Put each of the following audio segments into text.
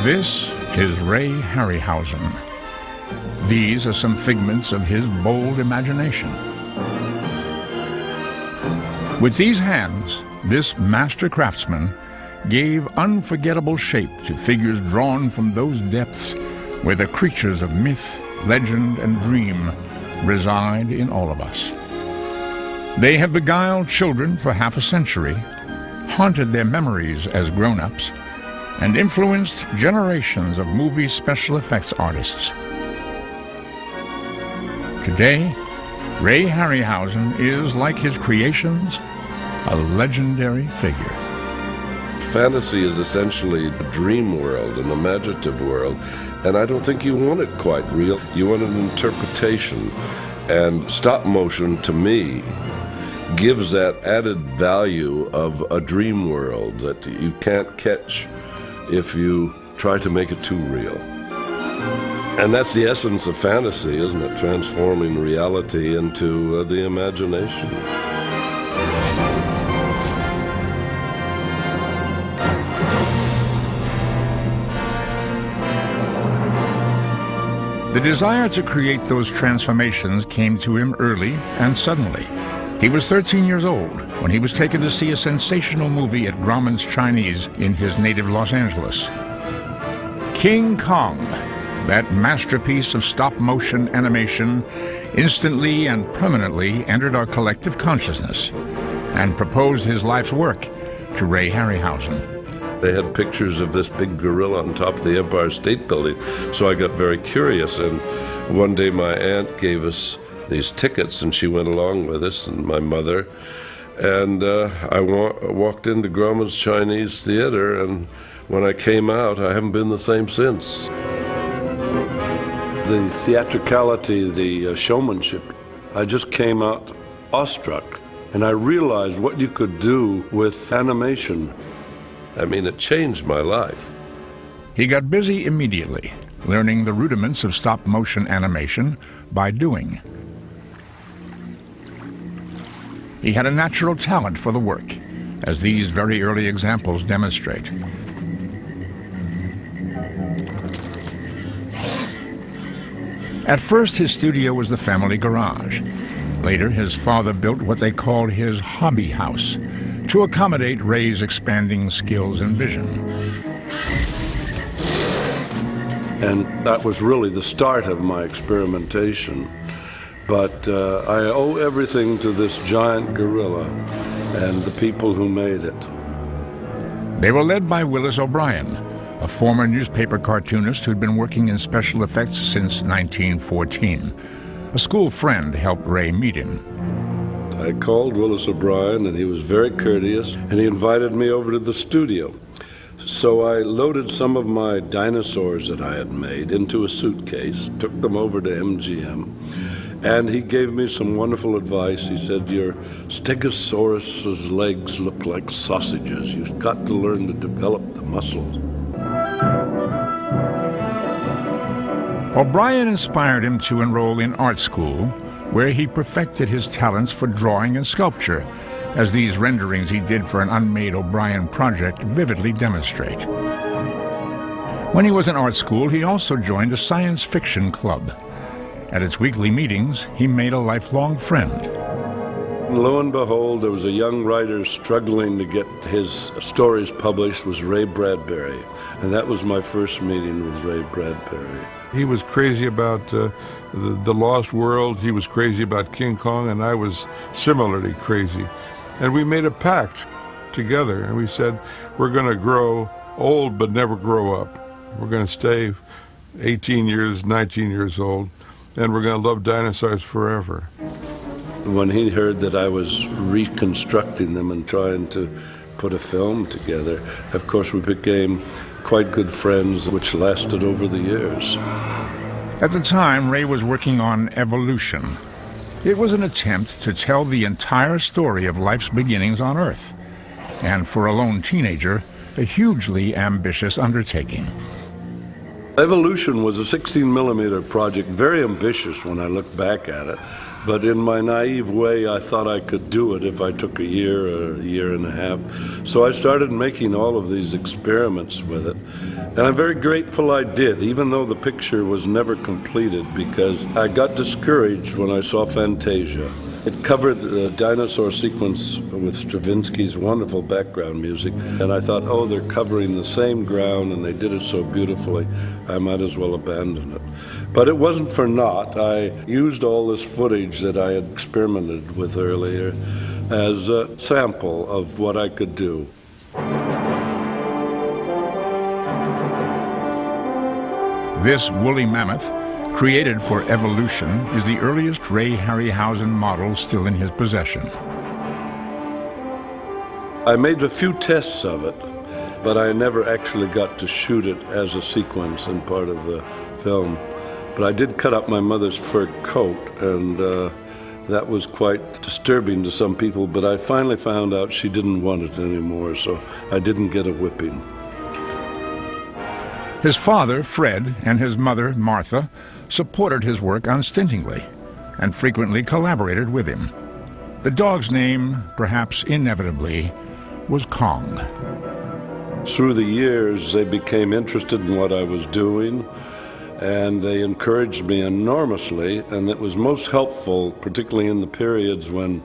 This is Ray Harryhausen. These are some figments of his bold imagination. With these hands, this master craftsman gave unforgettable shape to figures drawn from those depths where the creatures of myth, legend, and dream reside in all of us. They have beguiled children for half a century, haunted their memories as grown-ups, and influenced generations of movie special effects artists. Today, Ray Harryhausen is, like his creations, a legendary figure. Fantasy is essentially a dream world, an imaginative world, and I don't think you want it quite real. You want an interpretation, and stop motion, to me, gives that added value of a dream world that you can't catch if you try to make it too real. And that's the essence of fantasy, isn't it? Transforming reality into the imagination. The desire to create those transformations came to him early and suddenly. He was 13 years old when he was taken to see a sensational movie at Grauman's Chinese in his native Los Angeles. King Kong, that masterpiece of stop-motion animation, instantly and permanently entered our collective consciousness and proposed his life's work to Ray Harryhausen. They had pictures of this big gorilla on top of the Empire State Building, so I got very curious, and one day my aunt gave us these tickets, and she went along with us, and my mother, and I walked into Grauman's Chinese Theater, and when I came out, I haven't been the same since. The theatricality, the showmanship, I just came out awestruck, and I realized what you could do with animation. I mean, it changed my life. He got busy immediately, learning the rudiments of stop-motion animation by doing. He had a natural talent for the work, as these very early examples demonstrate. At first, his studio was the family garage. Later, his father built what they called his hobby house to accommodate Ray's expanding skills and vision. And that was really the start of my experimentation. But I owe everything to this giant gorilla and the people who made it. They were led by Willis O'Brien, a former newspaper cartoonist who'd been working in special effects since 1914. A school friend helped Ray meet him. I called Willis O'Brien, and he was very courteous, and he invited me over to the studio. So I loaded some of my dinosaurs that I had made into a suitcase, took them over to MGM, and he gave me some wonderful advice. He said, "Your Stegosaurus's legs look like sausages. You've got to learn to develop the muscles." O'Brien inspired him to enroll in art school, where he perfected his talents for drawing and sculpture, as these renderings he did for an unmade O'Brien project vividly demonstrate. When he was in art school, he also joined a science fiction club. At its weekly meetings, he made a lifelong friend. Lo and behold, there was a young writer struggling to get his stories published, was Ray Bradbury. And that was my first meeting with Ray Bradbury. He was crazy about the Lost World. He was crazy about King Kong, and I was similarly crazy. And we made a pact together, and we said, we're going to grow old but never grow up. We're going to stay 18 years, 19 years old, and we're going to love dinosaurs forever. When he heard that I was reconstructing them and trying to put a film together, of course we became quite good friends, which lasted over the years. At the time, Ray was working on Evolution. It was an attempt to tell the entire story of life's beginnings on Earth, and for a lone teenager, a hugely ambitious undertaking. Evolution was a 16-millimeter project, very ambitious when I look back at it. But in my naive way, I thought I could do it if I took a year or a year and a half. So I started making all of these experiments with it. And I'm very grateful I did, even though the picture was never completed, because I got discouraged when I saw Fantasia. It covered the dinosaur sequence with Stravinsky's wonderful background music, and I thought, oh, they're covering the same ground, and they did it so beautifully, I might as well abandon it. But it wasn't for naught. I used all this footage that I had experimented with earlier as a sample of what I could do. This woolly mammoth, created for evolution, is the earliest Ray Harryhausen model still in his possession. I made a few tests of it, but I never actually got to shoot it as a sequence and part of the film. But I did cut up my mother's fur coat, and that was quite disturbing to some people, but I finally found out she didn't want it anymore, so I didn't get a whipping. His father, Fred, and his mother, Martha, supported his work unstintingly and frequently collaborated with him. The dog's name, perhaps inevitably, was Kong. Through the years, they became interested in what I was doing, and they encouraged me enormously, and it was most helpful, particularly in the periods when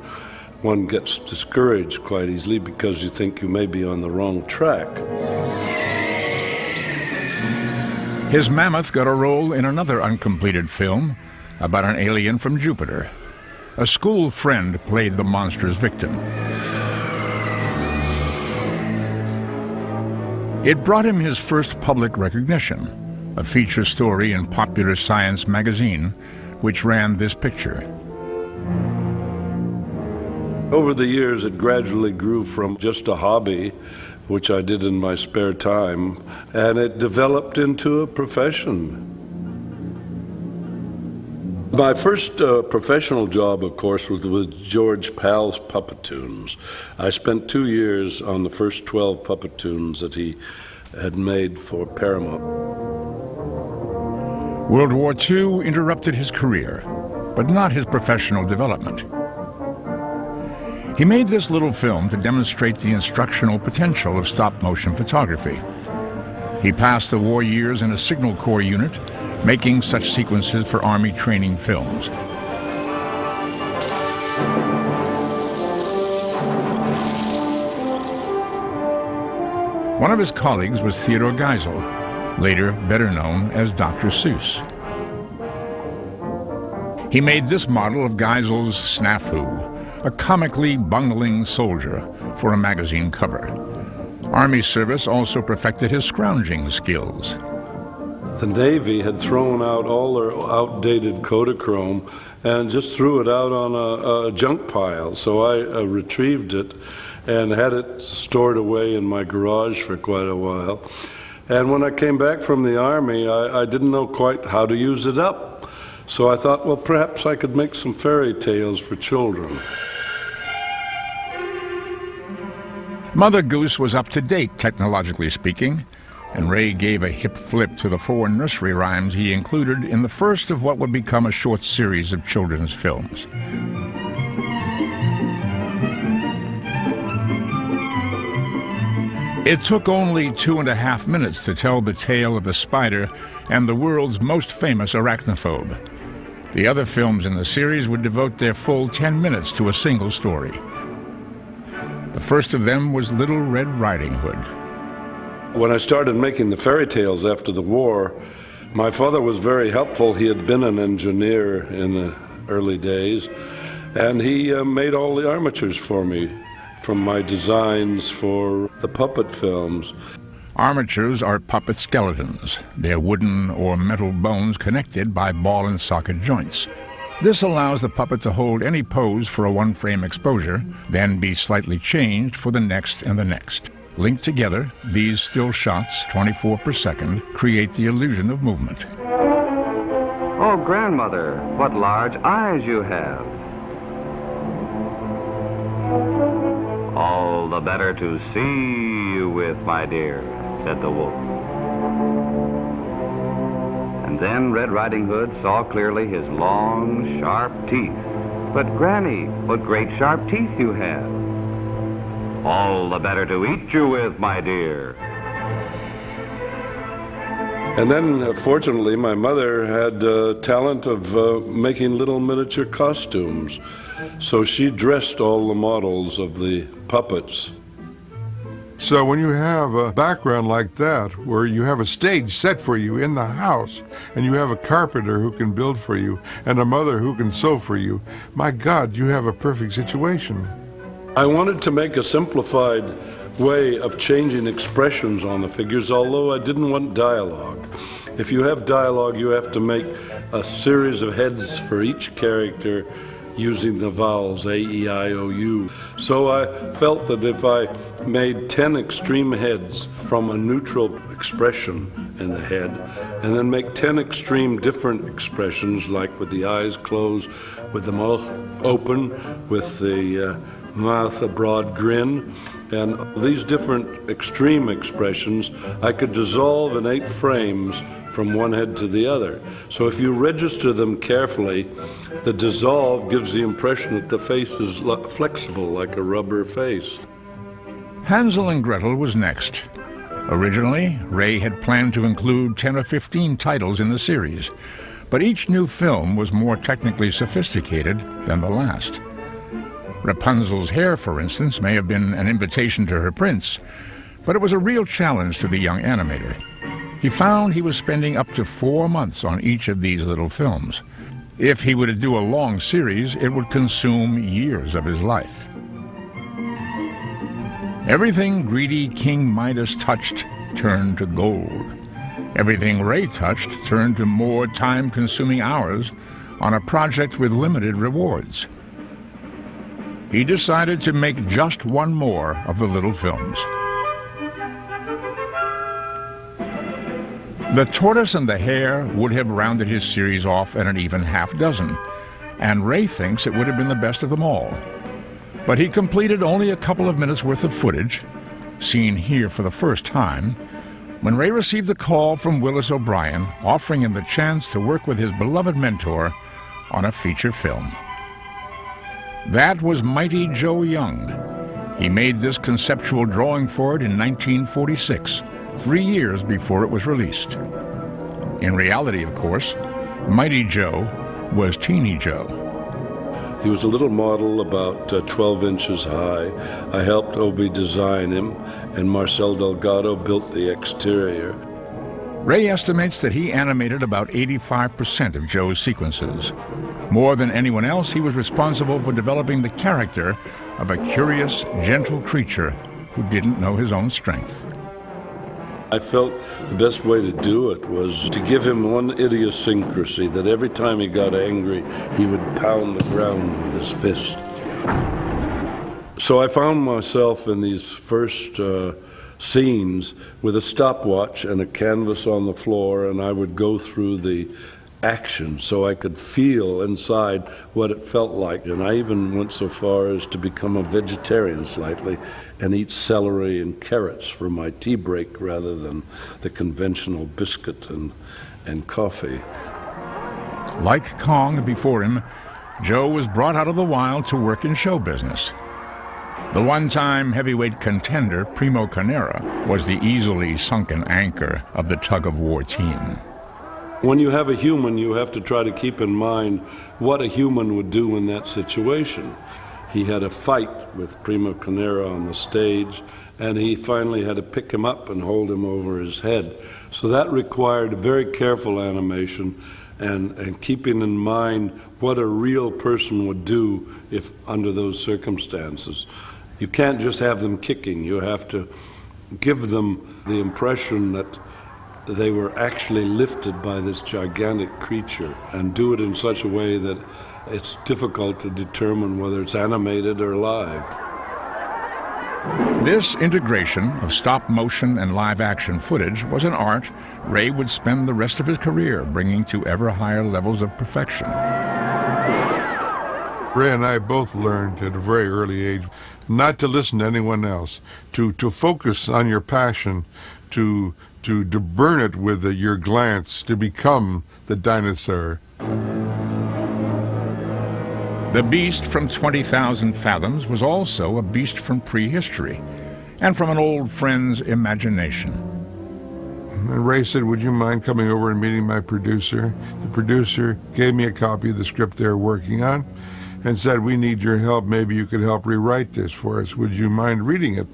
one gets discouraged quite easily because you think you may be on the wrong track. His mammoth got a role in another uncompleted film about an alien from Jupiter. A school friend played the monster's victim. It brought him his first public recognition, a feature story in Popular Science magazine, which ran this picture. Over the years, it gradually grew from just a hobby, which I did in my spare time, and it developed into a profession. My first professional job, of course, was with George Pal's Puppetoons. I spent 2 years on the first 12 Puppetoons that he had made for Paramount. World War II interrupted his career, but not his professional development. He made this little film to demonstrate the instructional potential of stop-motion photography. He passed the war years in a Signal Corps unit, making such sequences for Army training films. One of his colleagues was Theodore Geisel, later better known as Dr. Seuss. He made this model of Geisel's Snafu, a comically bungling soldier, for a magazine cover. Army service also perfected his scrounging skills. The Navy had thrown out all their outdated Kodachrome and just threw it out on a junk pile. So I retrieved it and had it stored away in my garage for quite a while. And when I came back from the Army, I didn't know quite how to use it up. So I thought, well, perhaps I could make some fairy tales for children. Mother Goose was up to date, technologically speaking, and Ray gave a hip flip to the 4 nursery rhymes he included in the first of what would become a short series of children's films. It took only 2.5 minutes to tell the tale of a spider and the world's most famous arachnophobe. The other films in the series would devote their full 10 minutes to a single story. The first of them was Little Red Riding Hood. When I started making the fairy tales after the war, my father was very helpful. He had been an engineer in the early days, and he made all the armatures for me from my designs for the puppet films. Armatures are puppet skeletons. They're wooden or metal bones connected by ball and socket joints. This allows the puppet to hold any pose for a one-frame exposure, then be slightly changed for the next and the next. Linked together, these still shots, 24 per second, create the illusion of movement. Oh, grandmother, what large eyes you have. All the better to see you with, my dear, said the wolf. And then Red Riding Hood saw clearly his long, sharp teeth. But Granny, what great sharp teeth you have. All the better to eat you with, my dear. And then, fortunately, my mother had talent of making little miniature costumes. So she dressed all the models of the puppets. So when you have a background like that, where you have a stage set for you in the house, and you have a carpenter who can build for you, and a mother who can sew for you, my God, you have a perfect situation. I wanted to make a simplified way of changing expressions on the figures, although I didn't want dialogue. If you have dialogue, you have to make a series of heads for each character using the vowels A, E, I, O, U. So I felt that if I made 10 extreme heads from a neutral expression in the head, and then make 10 extreme different expressions, like with the eyes closed, with the mouth open, with the mouth a broad grin, and these different extreme expressions I could dissolve in 8 frames from one head to the other. So if you register them carefully, the dissolve gives the impression that the face is flexible like a rubber face. Hansel and Gretel was next. Originally, Ray had planned to include 10 or 15 titles in the series, but each new film was more technically sophisticated than the last. Rapunzel's hair, for instance, may have been an invitation to her prince, but it was a real challenge to the young animator. He found he was spending up to 4 months on each of these little films. If he were to do a long series, it would consume years of his life. Everything greedy King Midas touched turned to gold. Everything Ray touched turned to more time-consuming hours on a project with limited rewards. He decided to make just one more of the little films. The Tortoise and the Hare would have rounded his series off at an even half dozen, and Ray thinks it would have been the best of them all. But he completed only a couple of minutes worth of footage, seen here for the first time, when Ray received a call from Willis O'Brien offering him the chance to work with his beloved mentor on a feature film. That was Mighty Joe Young. He made this conceptual drawing for it in 1946, 3 years before it was released. In reality, of course, Mighty Joe was Teeny Joe. He was a little model about 12 inches high. I helped Obi design him, and Marcel Delgado built the exterior. Ray estimates that he animated about 85% of Joe's sequences. More than anyone else, he was responsible for developing the character of a curious, gentle creature who didn't know his own strength. I felt the best way to do it was to give him one idiosyncrasy, that every time he got angry, he would pound the ground with his fist. So I found myself in these first scenes with a stopwatch and a canvas on the floor, and I would go through the action so I could feel inside what it felt like. And I even went so far as to become a vegetarian slightly and eat celery and carrots for my tea break rather than the conventional biscuit and coffee. Like Kong before him, Joe was brought out of the wild to work in show business. The one-time heavyweight contender, Primo Carnera, was the easily sunken anchor of the tug-of-war team. When you have a human, you have to try to keep in mind what a human would do in that situation. He had a fight with Primo Carnera on the stage, and he finally had to pick him up and hold him over his head. So that required very careful animation and keeping in mind what a real person would do if under those circumstances. You can't just have them kicking. You have to give them the impression that they were actually lifted by this gigantic creature, and do it in such a way that it's difficult to determine whether it's animated or live. This integration of stop-motion and live-action footage was an art Ray would spend the rest of his career bringing to ever higher levels of perfection. Ray and I both learned at a very early age not to listen to anyone else, to focus on your passion, to burn it with your glance, to become the dinosaur. The beast from 20,000 Fathoms was also a beast from prehistory and from an old friend's imagination. And Ray said, would you mind coming over and meeting my producer? The producer gave me a copy of the script they were working on and said, we need your help. Maybe you could help rewrite this for us. Would you mind reading it?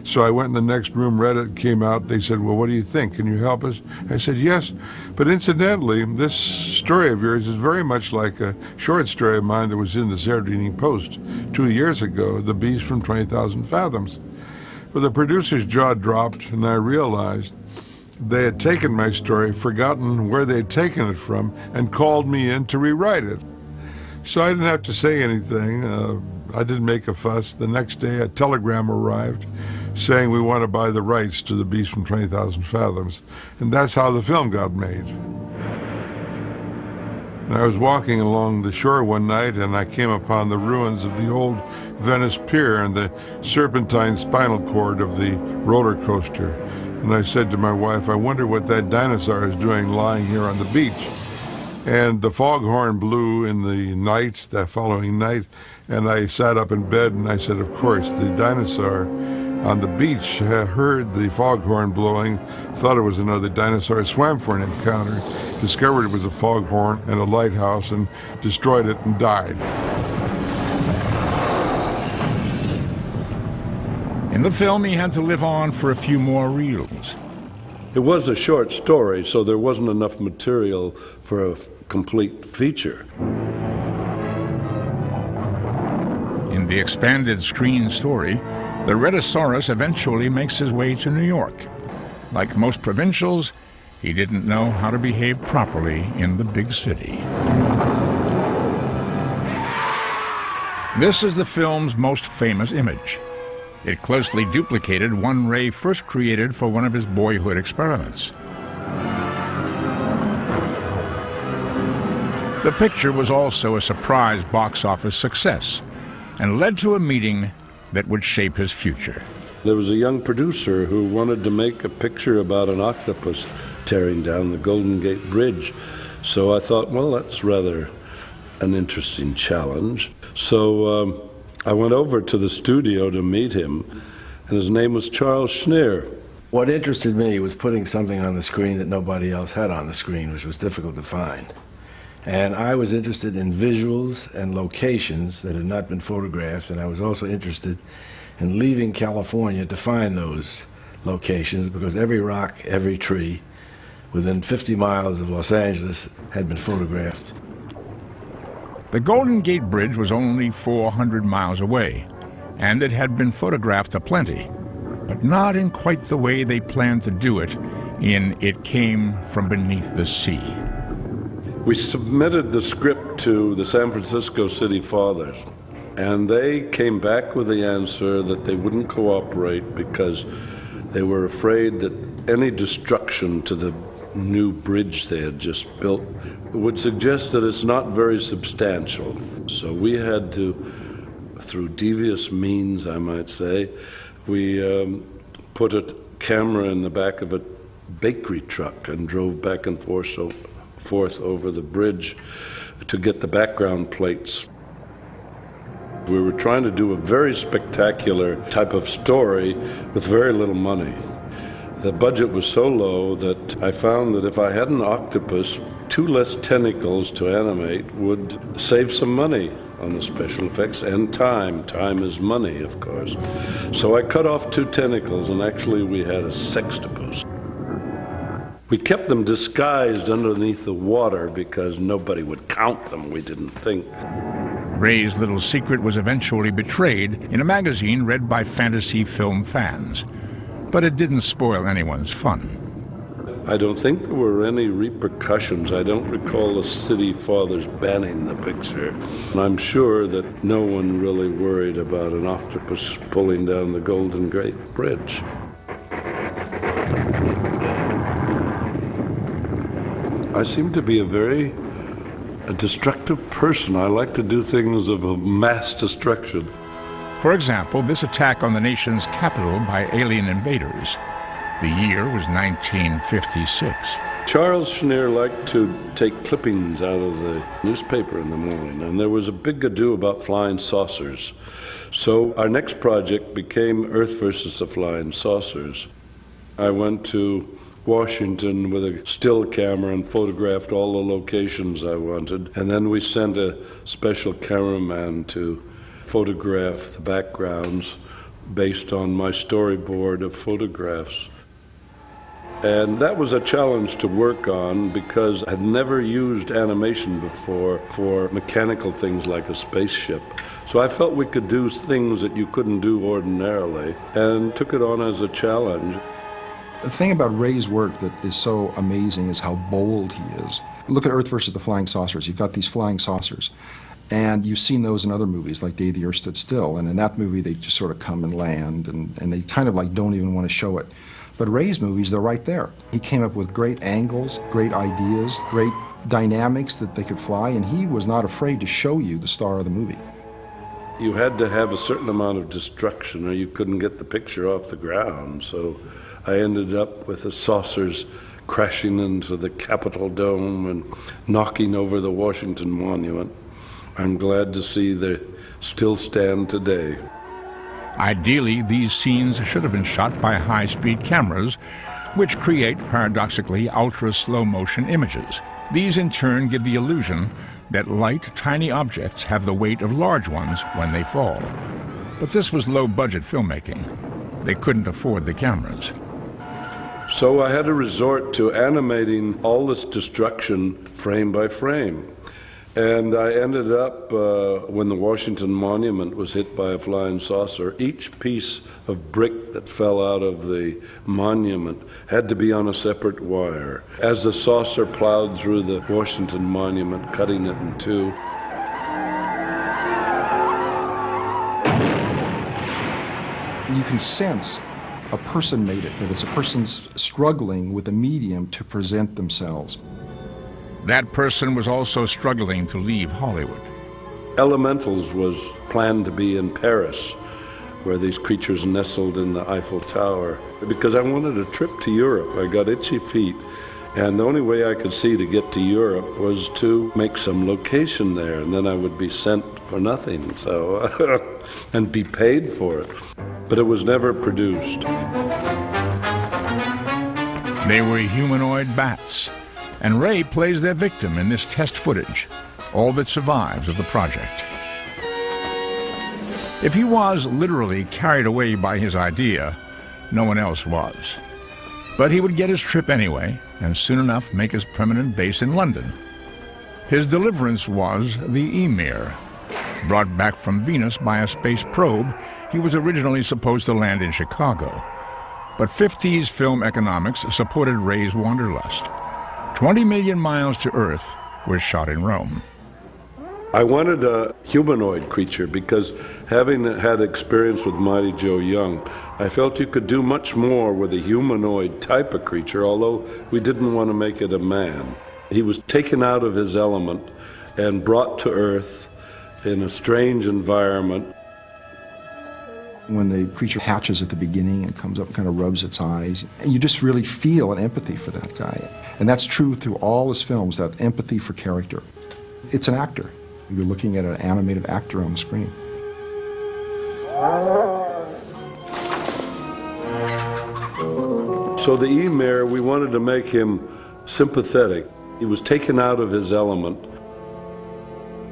So I went in the next room, read it, came out. They said, well, what do you think? Can you help us? I said, yes. But incidentally, this story of yours is very much like a short story of mine that was in the Saturday Evening Post 2 years ago, The Beast from 20,000 Fathoms. Well, the producer's jaw dropped, and I realized they had taken my story, forgotten where they had taken it from, and called me in to rewrite it. So I didn't have to say anything. I didn't make a fuss. The next day, a telegram arrived saying we want to buy the rights to The Beast from 20,000 Fathoms. And that's how the film got made. And I was walking along the shore one night, and I came upon the ruins of the old Venice Pier and the serpentine spinal cord of the roller coaster. And I said to my wife, I wonder what that dinosaur is doing lying here on the beach. And the foghorn blew in the night, that following night, and I sat up in bed and I said, of course, the dinosaur on the beach heard the foghorn blowing, thought it was another dinosaur, swam for an encounter, discovered it was a foghorn and a lighthouse, and destroyed it and died. In the film, he had to live on for a few more reels. It was a short story, so there wasn't enough material for a complete feature. In the expanded screen story, the Rhedosaurus eventually makes his way to New York. Like most provincials, he didn't know how to behave properly in the big city. This is the film's most famous image. It closely duplicated one Ray first created for one of his boyhood experiments. The picture was also a surprise box office success and led to a meeting that would shape his future. There was a young producer who wanted to make a picture about an octopus tearing down the Golden Gate Bridge. So I thought, well, that's rather an interesting challenge. So I went over to the studio to meet him, and his name was Charles Schneer. What interested me was putting something on the screen that nobody else had on the screen, which was difficult to find. And I was interested in visuals and locations that had not been photographed, and I was also interested in leaving California to find those locations, because every rock, every tree within 50 miles of Los Angeles had been photographed. The Golden Gate Bridge was only 400 miles away, and it had been photographed aplenty, but not in quite the way they planned to do it in It Came from Beneath the Sea. We submitted the script to the San Francisco City Fathers, and they came back with the answer that they wouldn't cooperate because they were afraid that any destruction to the new bridge they had just built would suggest that it's not very substantial. So we had to, through devious means, I might say, we put a camera in the back of a bakery truck and drove back and forth over the bridge to get the background plates. We were trying to do a very spectacular type of story with very little money. The budget was so low that I found that if I had an octopus, 2 less tentacles to animate would save some money on the special effects and time. Time is money, of course. So I cut off 2 tentacles, and actually we had a sextopus. We kept them disguised underneath the water because nobody would count them, we didn't think. Ray's little secret was eventually betrayed in a magazine read by fantasy film fans, but it didn't spoil anyone's fun. I don't think there were any repercussions. I don't recall the city fathers banning the picture. And I'm sure that no one really worried about an octopus pulling down the Golden Gate Bridge. I seem to be a very destructive person. I like to do things of a mass destruction. For example, this attack on the nation's capital by alien invaders. The year was 1956. Charles Schneer liked to take clippings out of the newspaper in the morning, and there was a big ado about flying saucers. So our next project became Earth versus the Flying Saucers. I went to Washington with a still camera and photographed all the locations I wanted, and then we sent a special cameraman to photograph the backgrounds based on my storyboard of photographs. And that was a challenge to work on because I'd never used animation before for mechanical things like a spaceship. So I felt we could do things that you couldn't do ordinarily, and took it on as a challenge. The thing about Ray's work that is so amazing is how bold he is. Look at Earth versus the Flying Saucers. You've got these flying saucers. And you've seen those in other movies, like Day the Earth Stood Still. And in that movie, they just sort of come and land, and they kind of like don't even want to show it. But Ray's movies, they're right there. He came up with great angles, great ideas, great dynamics that they could fly, and he was not afraid to show you the star of the movie. You had to have a certain amount of destruction or you couldn't get the picture off the ground. So I ended up with the saucers crashing into the Capitol Dome and knocking over the Washington Monument. I'm glad to see they still stand today. Ideally, these scenes should have been shot by high-speed cameras, which create, paradoxically, ultra-slow-motion images. These, in turn, give the illusion that light, tiny objects have the weight of large ones when they fall. But this was low-budget filmmaking. They couldn't afford the cameras. So I had to resort to animating all this destruction frame by frame. And I ended up, when the Washington Monument was hit by a flying saucer, each piece of brick that fell out of the monument had to be on a separate wire. As the saucer plowed through the Washington Monument, cutting it in two, you can sense a person made it, that it's a person struggling with a medium to present themselves. That person was also struggling to leave Hollywood. Elementals was planned to be in Paris, where these creatures nestled in the Eiffel Tower. Because I wanted a trip to Europe, I got itchy feet, and the only way I could see to get to Europe was to make some location there, and then I would be sent for nothing, so and be paid for it. But it was never produced. They were humanoid bats, and Ray plays their victim in this test footage, all that survives of the project. If he was literally carried away by his idea, no one else was. But he would get his trip anyway, and soon enough make his permanent base in London. His deliverance was the Emir. Brought back from Venus by a space probe, he was originally supposed to land in Chicago. But 50s film economics supported Ray's wanderlust. 20 million miles to Earth was shot in Rome. I wanted a humanoid creature because, having had experience with Mighty Joe Young, I felt you could do much more with a humanoid type of creature, although we didn't want to make it a man. He was taken out of his element and brought to Earth in a strange environment. When the creature hatches at the beginning and comes up and kind of rubs its eyes, and you just really feel an empathy for that guy. And that's true through all his films, that empathy for character. It's an actor. You're looking at an animated actor on the screen. So the Emir, we wanted to make him sympathetic. He was taken out of his element.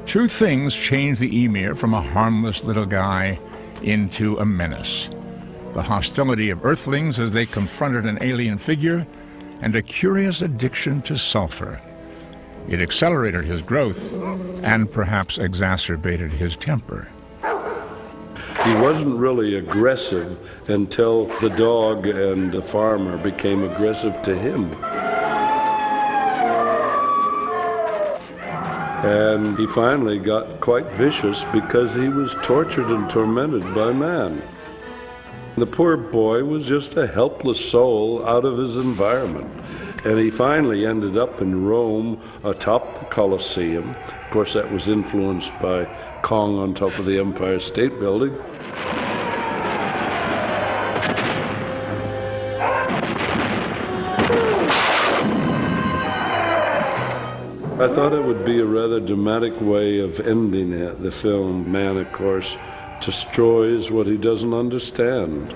Two things changed the Emir from a harmless little guy into a menace: the hostility of Earthlings as they confronted an alien figure, and a curious addiction to sulfur. It accelerated his growth and perhaps exacerbated his temper. He wasn't really aggressive until the dog and the farmer became aggressive to him. And he finally got quite vicious because he was tortured and tormented by man. The poor boy was just a helpless soul out of his environment. And he finally ended up in Rome atop the Colosseum. Of course, that was influenced by Kong on top of the Empire State Building. I thought it would be a rather dramatic way of ending it. The film. Man, of course, destroys what he doesn't understand.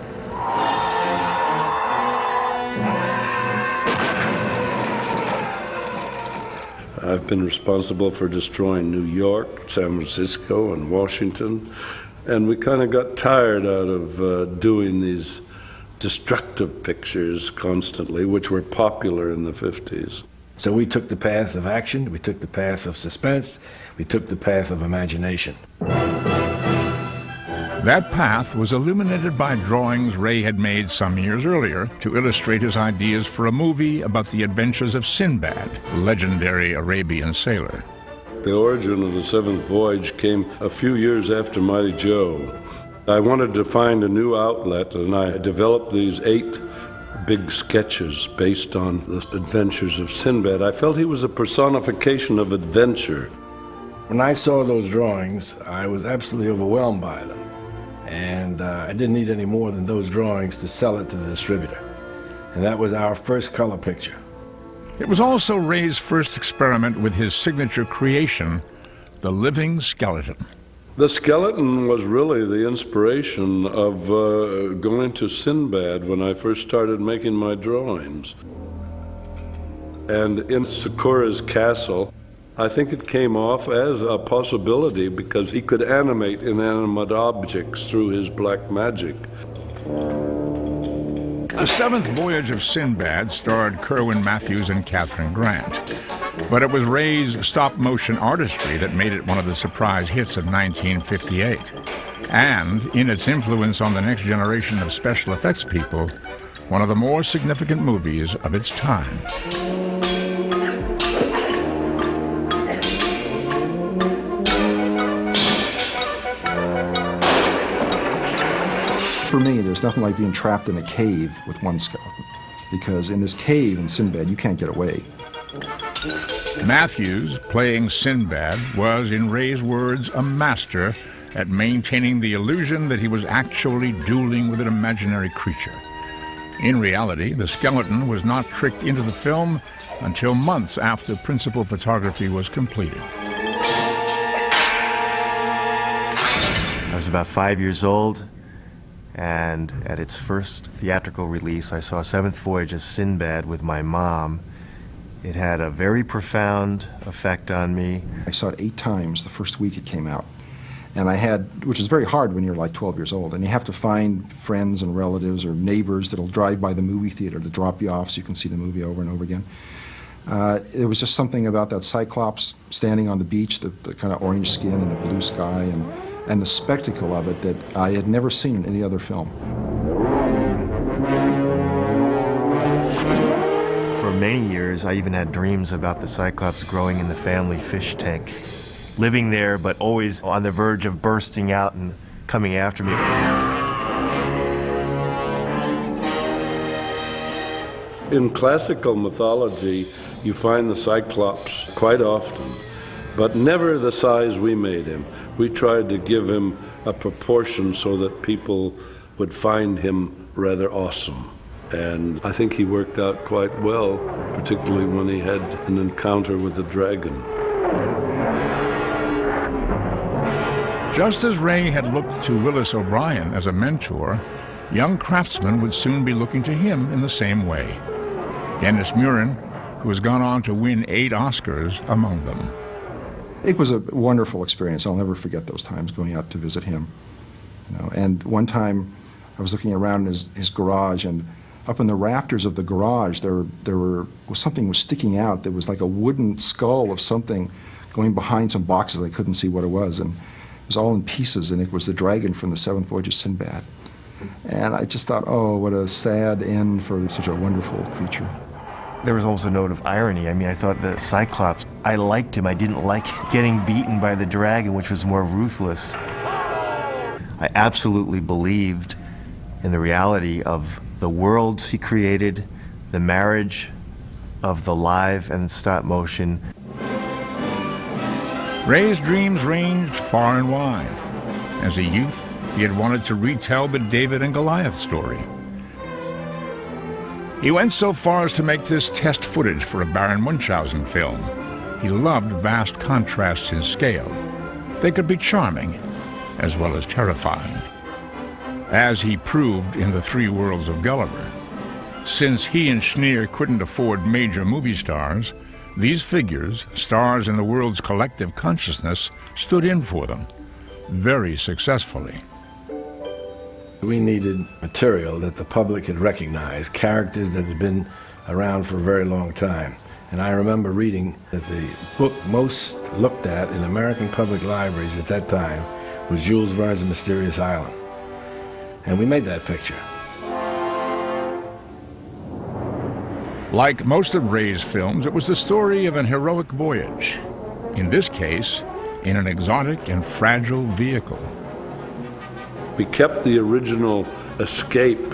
I've been responsible for destroying New York, San Francisco, and Washington, and we kind of got tired out of doing these destructive pictures constantly, which were popular in the 50s. So we took the path of action, we took the path of suspense, we took the path of imagination. That path was illuminated by drawings Ray had made some years earlier to illustrate his ideas for a movie about the adventures of Sinbad, the legendary Arabian sailor. The origin of the seventh voyage came a few years after Mighty Joe. I wanted to find a new outlet, and I developed these 8 big sketches based on the adventures of Sinbad. I felt he was a personification of adventure. When I saw those drawings, I was absolutely overwhelmed by them. And I didn't need any more than those drawings to sell it to the distributor. And that was our first color picture. It was also Ray's first experiment with his signature creation, the living skeleton. The skeleton was really the inspiration of going to Sinbad when I first started making my drawings. And in Sakura's castle, I think it came off as a possibility because he could animate inanimate objects through his black magic. The seventh voyage of Sinbad starred Kerwin Matthews and Catherine Grant. But it was Ray's stop-motion artistry that made it one of the surprise hits of 1958. And, in its influence on the next generation of special effects people, one of the more significant movies of its time. For me, there's nothing like being trapped in a cave with one skeleton, because in this cave in Sinbad, you can't get away. Matthews, playing Sinbad, was, in Ray's words, a master at maintaining the illusion that he was actually dueling with an imaginary creature. In reality, the skeleton was not tricked into the film until months after principal photography was completed. I was about 5 years old, and at its first theatrical release, I saw Seventh Voyage of Sinbad with my mom. It had a very profound effect on me. I saw it 8 times the first week it came out. And I had, which is very hard when you're like 12 years old, and you have to find friends and relatives or neighbors that'll drive by the movie theater to drop you off so you can see the movie over and over again. It was just something about that Cyclops standing on the beach, the kind of orange skin and the blue sky, and the spectacle of it that I had never seen in any other film. For many years, I even had dreams about the Cyclops growing in the family fish tank, living there, but always on the verge of bursting out and coming after me. In classical mythology, you find the Cyclops quite often, but never the size we made him. We tried to give him a proportion so that people would find him rather awesome. And I think he worked out quite well, particularly when he had an encounter with the dragon. Just as Ray had looked to Willis O'Brien as a mentor, young craftsmen would soon be looking to him in the same way. Dennis Muren, who has gone on to win 8 Oscars, among them. It was a wonderful experience. I'll never forget those times going out to visit him. And one time I was looking around in his garage, and up in the rafters of the garage something was sticking out that was like a wooden skull of something going behind some boxes. I couldn't see what it was, and it was all in pieces, and it was the dragon from the Seventh Voyage of Sinbad. And I just thought, oh, what a sad end for such a wonderful creature. There was almost a note of irony. I mean, I thought the Cyclops, I liked him. I didn't like getting beaten by the dragon, which was more ruthless. I absolutely believed in the reality of the worlds he created, the marriage of the live and stop motion. Ray's dreams ranged far and wide. As a youth, he had wanted to retell the David and Goliath story. He went so far as to make this test footage for a Baron Munchausen film. he loved vast contrasts in scale. They could be charming, as well as terrifying. As he proved in The Three Worlds of Gulliver. Since he and Schneer couldn't afford major movie stars, these figures, stars in the world's collective consciousness, stood in for them, very successfully. We needed material that the public had recognized, characters that had been around for a very long time. And I remember reading that the book most looked at in American public libraries at that time was Jules Verne's The Mysterious Island. And we made that picture. Like most of Ray's films, it was the story of an heroic voyage. In this case, in an exotic and fragile vehicle. We kept the original escape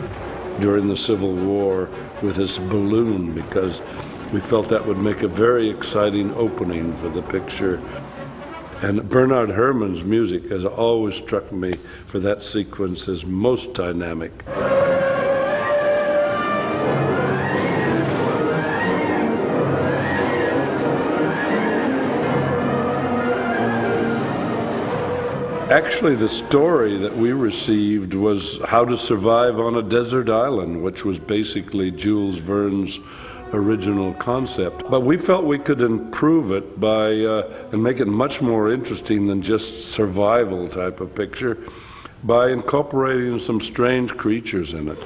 during the Civil War with this balloon because we felt that would make a very exciting opening for the picture. And Bernard Herrmann's music has always struck me for that sequence as most dynamic. Actually, the story that we received was How to Survive on a Desert Island, which was basically Jules Verne's original concept. But we felt we could improve it by and make it much more interesting than just survival type of picture by incorporating some strange creatures in it.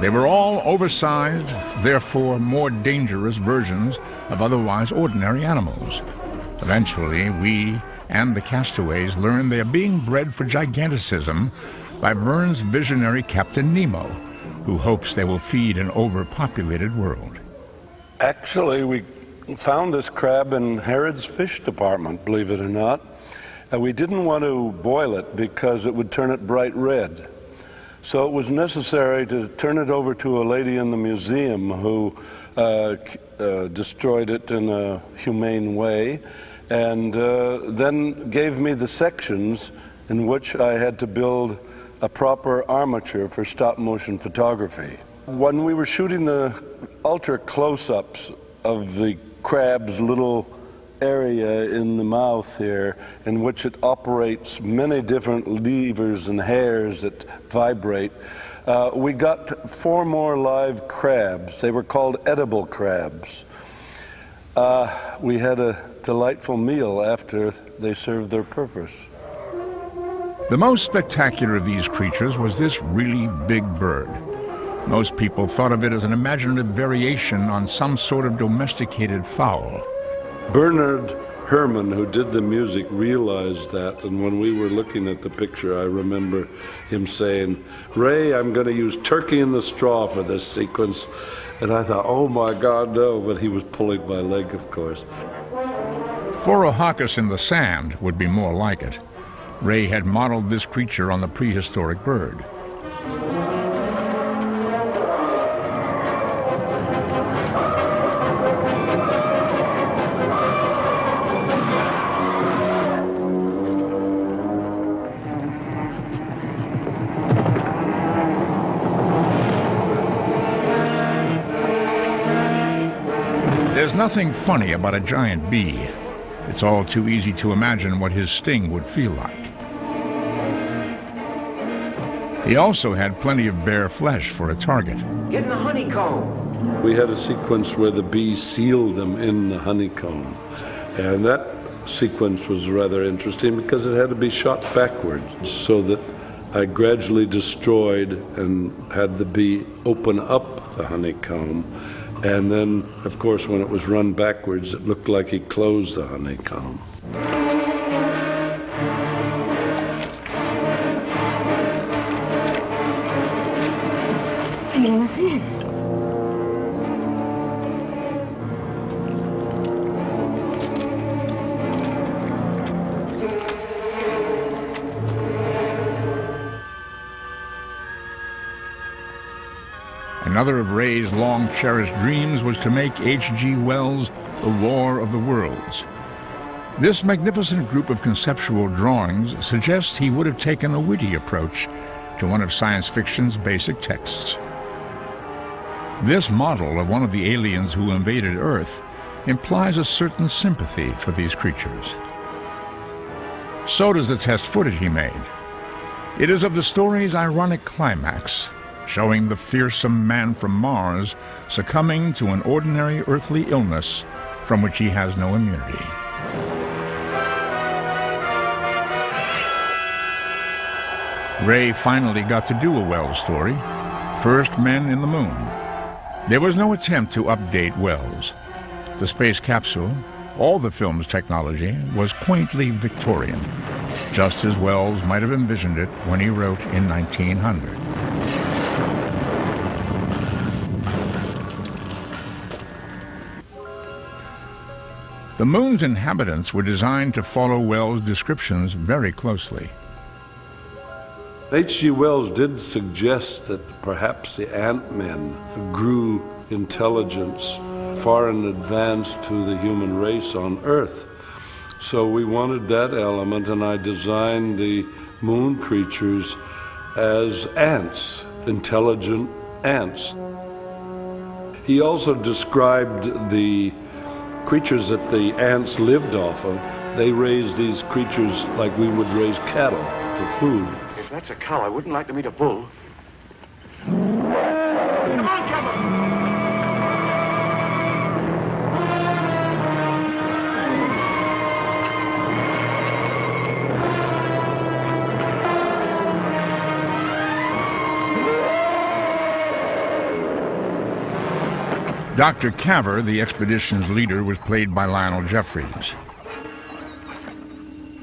They were all oversized, therefore more dangerous versions of otherwise ordinary animals. Eventually, we and the castaways learn they are being bred for giganticism by Verne's visionary Captain Nemo, who hopes they will feed an overpopulated world. Actually, we found this crab in Harrod's fish department, believe it or not. And we didn't want to boil it because it would turn it bright red. So it was necessary to turn it over to a lady in the museum who destroyed it in a humane way, and then gave me the sections in which I had to build a proper armature for stop-motion photography. When we were shooting the ultra close-ups of the crab's little area in the mouth here, in which it operates many different levers and hairs that vibrate, we got 4 more live crabs. They were called edible crabs. We had a delightful meal after they served their purpose. The most spectacular of these creatures was this really big bird. Most people thought of it as an imaginative variation on some sort of domesticated fowl. Bernard Herrmann, who did the music, realized that, and when we were looking at the picture, I remember him saying, "Ray, I'm going to use turkey in the straw for this sequence." And I thought, oh my God, no, but he was pulling my leg, of course. Phororhacus in the sand would be more like it. Ray had modeled this creature on the prehistoric bird. There's nothing funny about a giant bee. It's all too easy to imagine what his sting would feel like. He also had plenty of bare flesh for a target. Get in the honeycomb. We had a sequence where the bee sealed them in the honeycomb. And that sequence was rather interesting because it had to be shot backwards so that I gradually destroyed and had the bee open up the honeycomb. And then, of course, when it was run backwards, it looked like he closed the honeycomb. Sealing us in. Another of Ray's long-cherished dreams was to make H.G. Wells' The War of the Worlds. This magnificent group of conceptual drawings suggests he would have taken a witty approach to one of science fiction's basic texts. This model of one of the aliens who invaded Earth implies a certain sympathy for these creatures. So does the test footage he made. It is of the story's ironic climax, showing the fearsome man from Mars succumbing to an ordinary earthly illness from which he has no immunity. Ray finally got to do a Wells story, First Men in the Moon. There was no attempt to update Wells. The space capsule, all the film's technology, was quaintly Victorian, just as Wells might have envisioned it when he wrote in 1900. The moon's inhabitants were designed to follow Wells' descriptions very closely. H.G. Wells did suggest that perhaps the Ant-Men grew intelligence far in advance to the human race on Earth. So we wanted that element, and I designed the moon creatures as ants, intelligent ants. He also described the creatures that the ants lived off of. They raised these creatures like we would raise cattle for food. If that's a cow, I wouldn't like to meet a bull. Come on, Kevin! Dr. Caver, the expedition's leader, was played by Lionel Jeffries.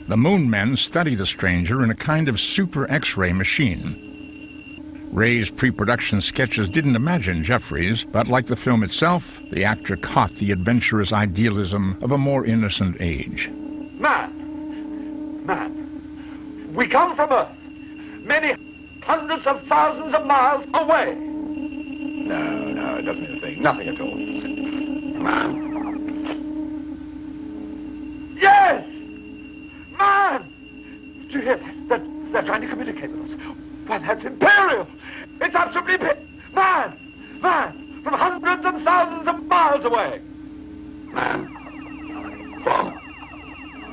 The Moon Men study the stranger in a kind of super X-ray machine. Ray's pre-production sketches didn't imagine Jeffries, but like the film itself, the actor caught the adventurous idealism of a more innocent age. Man! We come from Earth, many hundreds of thousands of miles away. No, it doesn't mean a thing. Nothing at all. Man. Yes! Man! Do you hear that? They're trying to communicate with us. Why, that's imperial! It's absolutely Man! From hundreds and thousands of miles away. Man. From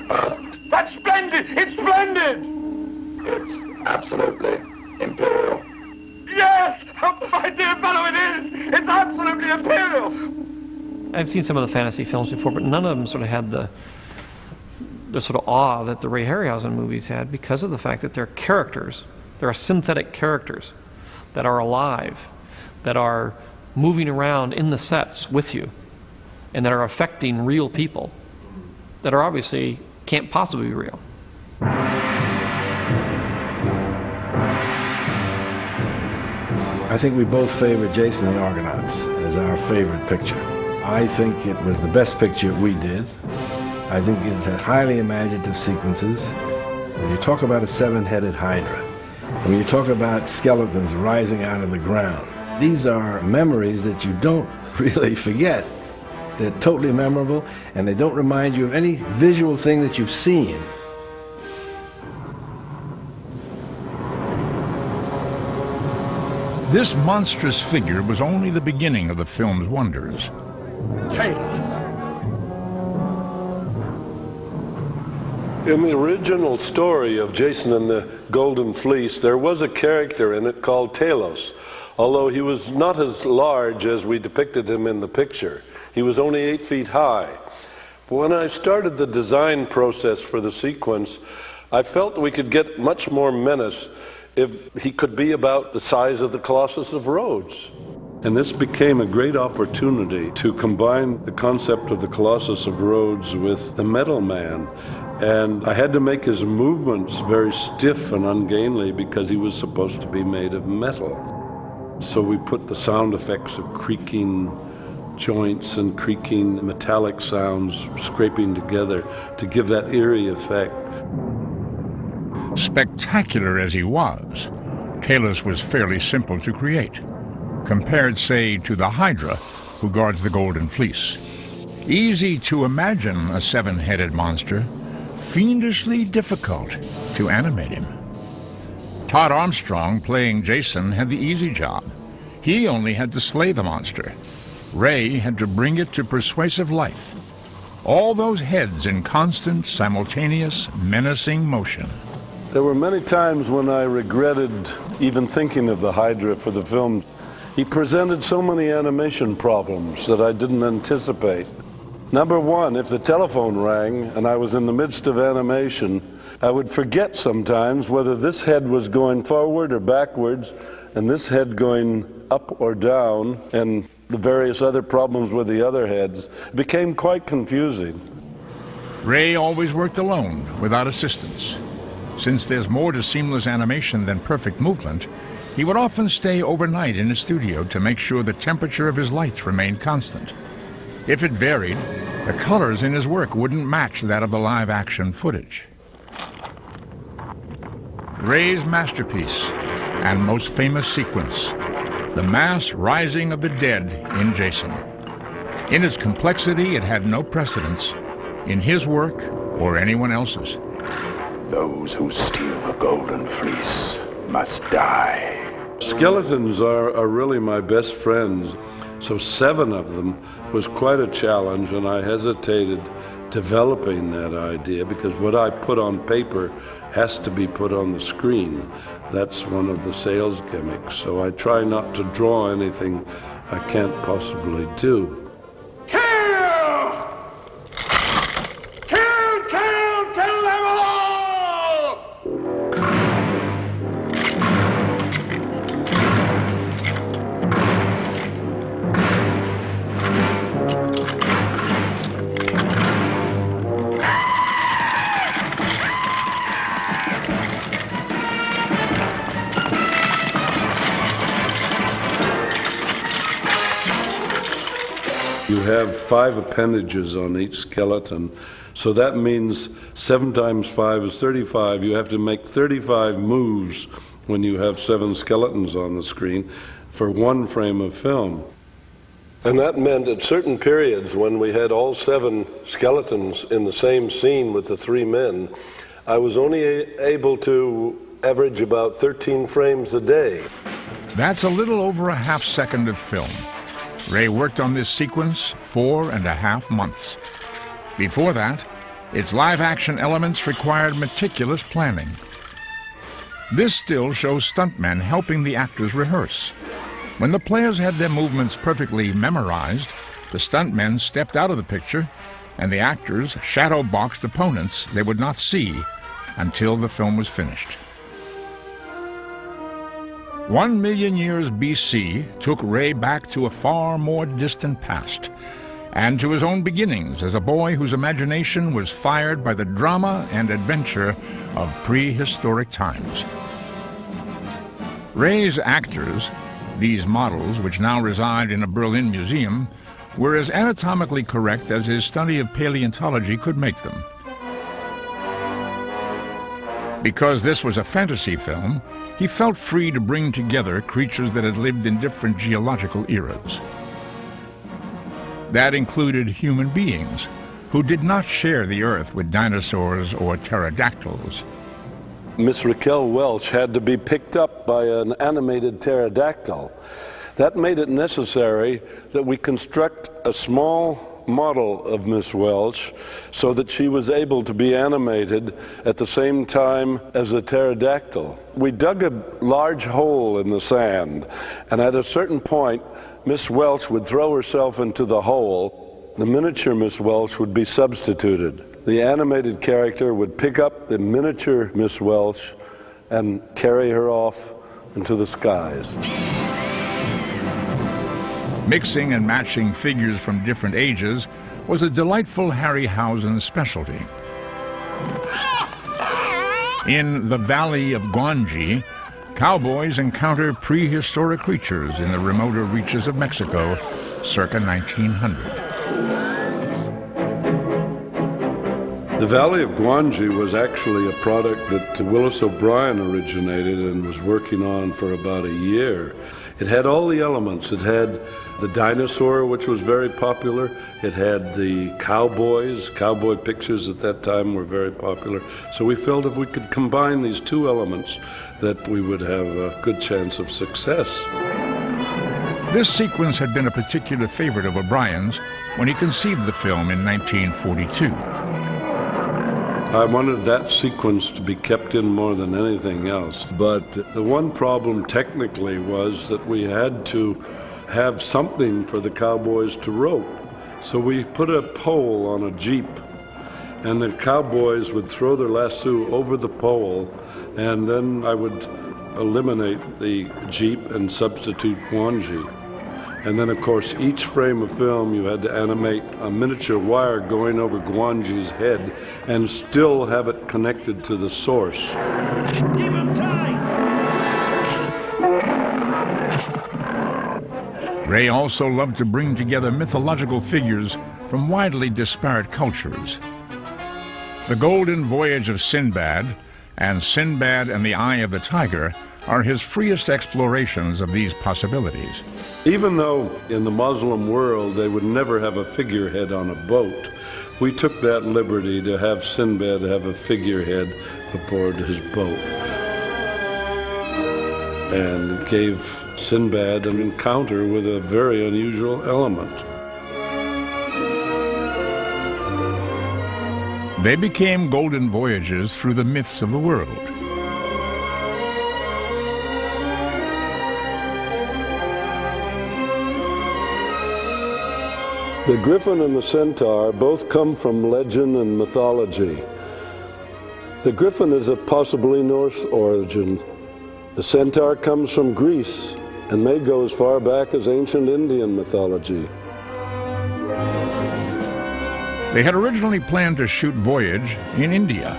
Earth. That's splendid! It's splendid! It's absolutely imperial. Yes! Oh, my dear fellow, it is! It's absolutely imperial! I've seen some of the fantasy films before, but none of them sort of had the sort of awe that the Ray Harryhausen movies had, because of the fact that they're characters. There are synthetic characters that are alive, that are moving around in the sets with you, and that are affecting real people, that are obviously can't possibly be real. I think we both favor Jason and the Argonauts as our favorite picture. I think it was the best picture we did. I think it had highly imaginative sequences. When you talk about a seven-headed hydra, when you talk about skeletons rising out of the ground, these are memories that you don't really forget. They're totally memorable, and they don't remind you of any visual thing that you've seen. This monstrous figure was only the beginning of the film's wonders. In the original story of Jason and the Golden Fleece, there was a character in it called Talos, although he was not as large as we depicted him in the picture. He was only 8 feet high. But when I started the design process for the sequence, I felt we could get much more menace if he could be about the size of the Colossus of Rhodes. And this became a great opportunity to combine the concept of the Colossus of Rhodes with the Metal Man. And I had to make his movements very stiff and ungainly because he was supposed to be made of metal. So we put the sound effects of creaking joints and creaking metallic sounds scraping together to give that eerie effect. Spectacular as he was, Talos was fairly simple to create, compared, say, to the Hydra, who guards the Golden Fleece. Easy to imagine a seven-headed monster, fiendishly difficult to animate him. Todd Armstrong, playing Jason, had the easy job. He only had to slay the monster. Ray had to bring it to persuasive life. All those heads in constant, simultaneous, menacing motion. There were many times when I regretted even thinking of the Hydra for the film. He presented so many animation problems that I didn't anticipate. Number one, if the telephone rang and I was in the midst of animation, I would forget sometimes whether this head was going forward or backwards, and this head going up or down, and the various other problems with the other heads. It became quite confusing. Ray always worked alone, without assistance. Since there's more to seamless animation than perfect movement, he would often stay overnight in his studio to make sure the temperature of his lights remained constant. If it varied, the colors in his work wouldn't match that of the live-action footage. Ray's masterpiece and most famous sequence, the mass rising of the dead in Jason. In its complexity, it had no precedence in his work or anyone else's. Those who steal the golden fleece must die. Skeletons are really my best friends, so 7 of them was quite a challenge, and I hesitated developing that idea because what I put on paper has to be put on the screen. That's one of the sales gimmicks, so I try not to draw anything I can't possibly do. You have 5 appendages on each skeleton, so that means 7 times 5 is 35. You have to make 35 moves when you have 7 skeletons on the screen for 1 frame of film. And that meant at certain periods when we had all 7 skeletons in the same scene with the 3 men, I was only able to average about 13 frames a day. That's a little over a half second of film. Ray worked on this sequence 4.5 months. Before that, its live-action elements required meticulous planning. This still shows stuntmen helping the actors rehearse. When the players had their movements perfectly memorized, the stuntmen stepped out of the picture, and the actors shadow-boxed opponents they would not see until the film was finished. 1 million years BC took Ray back to a far more distant past, and to his own beginnings as a boy whose imagination was fired by the drama and adventure of prehistoric times. Ray's actors, these models which now reside in a Berlin museum, were as anatomically correct as his study of paleontology could make them. Because this was a fantasy film, he felt free to bring together creatures that had lived in different geological eras. That included human beings who did not share the earth with dinosaurs or pterodactyls. Miss Raquel Welch had to be picked up by an animated pterodactyl. That made it necessary that we construct a small model of Miss Welch so that she was able to be animated at the same time as a pterodactyl. We dug a large hole in the sand, and at a certain point, Miss Welch would throw herself into the hole. The miniature Miss Welch would be substituted. The animated character would pick up the miniature Miss Welch and carry her off into the skies. Mixing and matching figures from different ages was a delightful Harryhausen specialty. In the Valley of Guanji, cowboys encounter prehistoric creatures in the remoter reaches of Mexico circa 1900. The Valley of Guanji was actually a product that Willis O'Brien originated and was working on for about a year. It had all the elements. It had the dinosaur, which was very popular. It had the cowboys. Cowboy pictures at that time were very popular. So we felt if we could combine these 2 elements, that we would have a good chance of success. This sequence had been a particular favorite of O'Brien's when he conceived the film in 1942. I wanted that sequence to be kept in more than anything else, but the one problem technically was that we had to have something for the cowboys to rope. So we put a pole on a jeep, and the cowboys would throw their lasso over the pole, and then I would eliminate the jeep and substitute guanji. And then, of course, each frame of film you had to animate a miniature wire going over Guanji's head and still have it connected to the source. Keep him tight! Ray also loved to bring together mythological figures from widely disparate cultures. The Golden Voyage of Sinbad and Sinbad and the Eye of the Tiger are his freest explorations of these possibilities. Even though in the Muslim world they would never have a figurehead on a boat, we took that liberty to have Sinbad have a figurehead aboard his boat. And it gave Sinbad an encounter with a very unusual element. They became golden voyages through the myths of the world. The griffin and the centaur both come from legend and mythology. The griffin is of possibly Norse origin. The centaur comes from Greece and may go as far back as ancient Indian mythology. They had originally planned to shoot Voyage in India,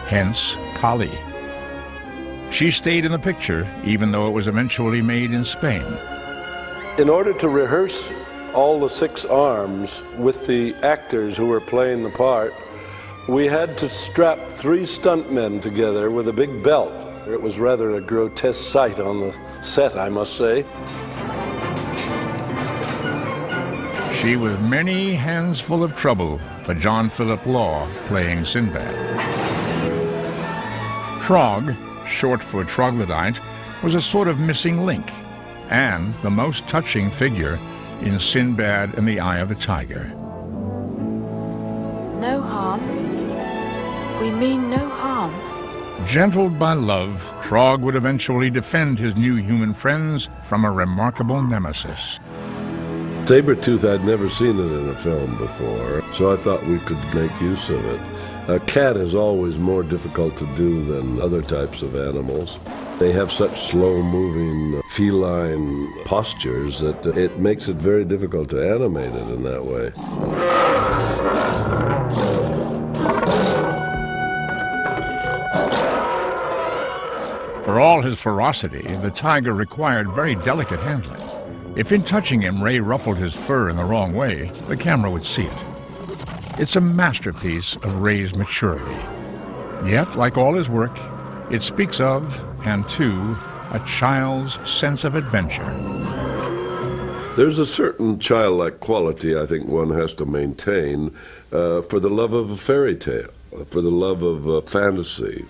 hence Kali. She stayed in the picture, even though it was eventually made in Spain. In order to rehearse all the 6 arms with the actors who were playing the part, we had to strap 3 stuntmen together with a big belt. It was rather a grotesque sight on the set, I must say. She was many hands full of trouble for John Philip Law playing Sinbad. Trog, short for troglodyte, was a sort of missing link and the most touching figure in Sinbad and the Eye of the Tiger. No harm. We mean no harm. Gentled by love, Trog would eventually defend his new human friends from a remarkable nemesis. Saber-tooth, I'd never seen it in a film before, so I thought we could make use of it. A cat is always more difficult to do than other types of animals. They have such slow-moving feline postures that it makes it very difficult to animate it in that way. For all his ferocity, the tiger required very delicate handling. If in touching him, Ray ruffled his fur in the wrong way, the camera would see it. It's a masterpiece of Ray's maturity. Yet, like all his work, it speaks of, and to, a child's sense of adventure. There's a certain childlike quality I think one has to maintain for the love of a fairy tale, for the love of fantasy.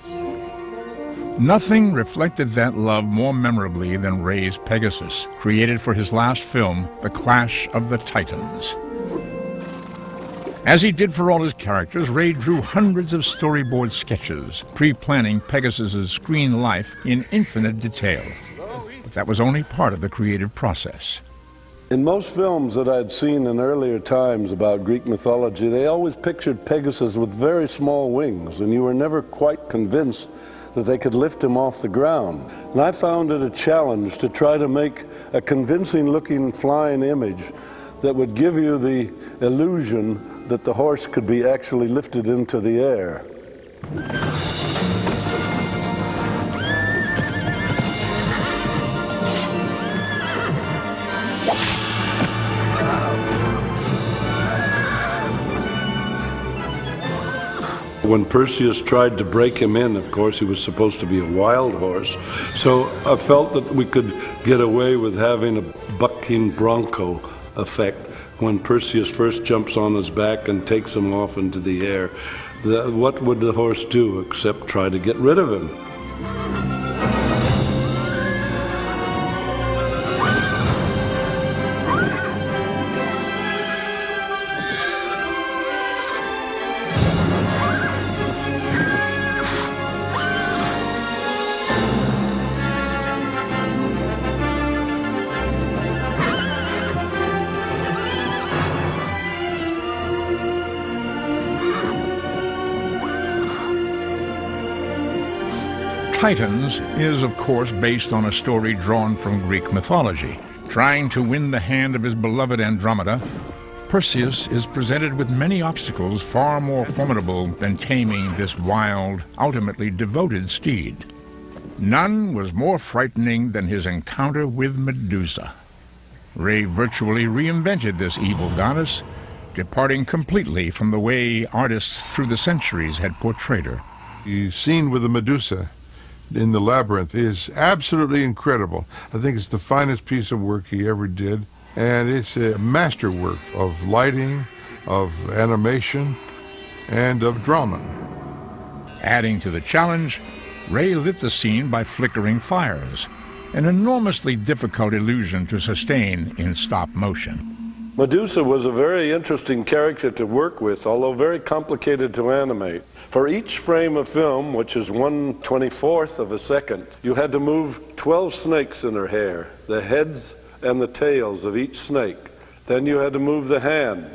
Nothing reflected that love more memorably than Ray's Pegasus, created for his last film, The Clash of the Titans. As he did for all his characters, Ray drew hundreds of storyboard sketches, pre-planning Pegasus's screen life in infinite detail. But that was only part of the creative process. In most films that I'd seen in earlier times about Greek mythology, they always pictured Pegasus with very small wings, and you were never quite convinced that they could lift him off the ground. And I found it a challenge to try to make a convincing-looking flying image that would give you the illusion that the horse could be actually lifted into the air. When Perseus tried to break him in, of course, he was supposed to be a wild horse. So I felt that we could get away with having a bucking bronco effect when Perseus first jumps on his back and takes him off into the air. What would the horse do except try to get rid of him? Titans is, of course, based on a story drawn from Greek mythology. Trying to win the hand of his beloved Andromeda, Perseus is presented with many obstacles far more formidable than taming this wild, ultimately devoted steed. None was more frightening than his encounter with Medusa. Ray virtually reinvented this evil goddess, departing completely from the way artists through the centuries had portrayed her. The scene with the Medusa in the labyrinth is absolutely incredible. I think it's the finest piece of work he ever did, and it's a masterwork of lighting, of animation, and of drama. Adding to the challenge, Ray lit the scene by flickering fires, an enormously difficult illusion to sustain in stop motion. Medusa was a very interesting character to work with, although very complicated to animate. For each frame of film, which is 1/24th of a second, you had to move 12 snakes in her hair, the heads and the tails of each snake. Then you had to move the hand.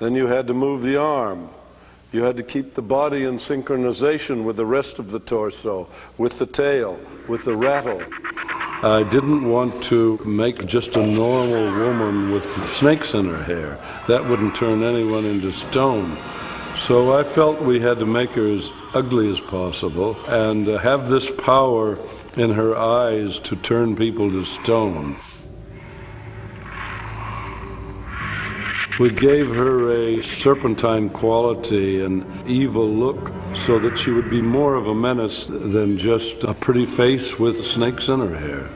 Then you had to move the arm. You had to keep the body in synchronization with the rest of the torso, with the tail, with the rattle. I didn't want to make just a normal woman with snakes in her hair. That wouldn't turn anyone into stone. So I felt we had to make her as ugly as possible and have this power in her eyes to turn people to stone. We gave her a serpentine quality, an evil look, so that she would be more of a menace than just a pretty face with snakes in her hair.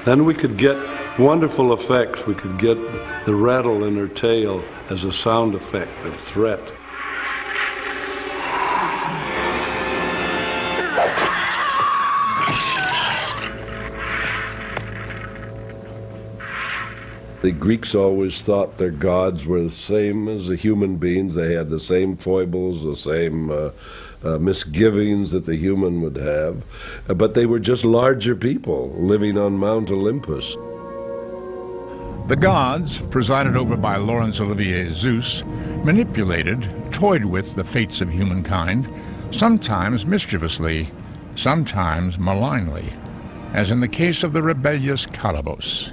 Then we could get wonderful effects. We could get the rattle in her tail as a sound effect of threat. The Greeks always thought their gods were the same as the human beings. They had the same foibles, the same misgivings that the human would have. But they were just larger people living on Mount Olympus. The gods, presided over by Laurence Olivier's Zeus, manipulated, toyed with the fates of humankind, sometimes mischievously, sometimes malignly, as in the case of the rebellious Calibos.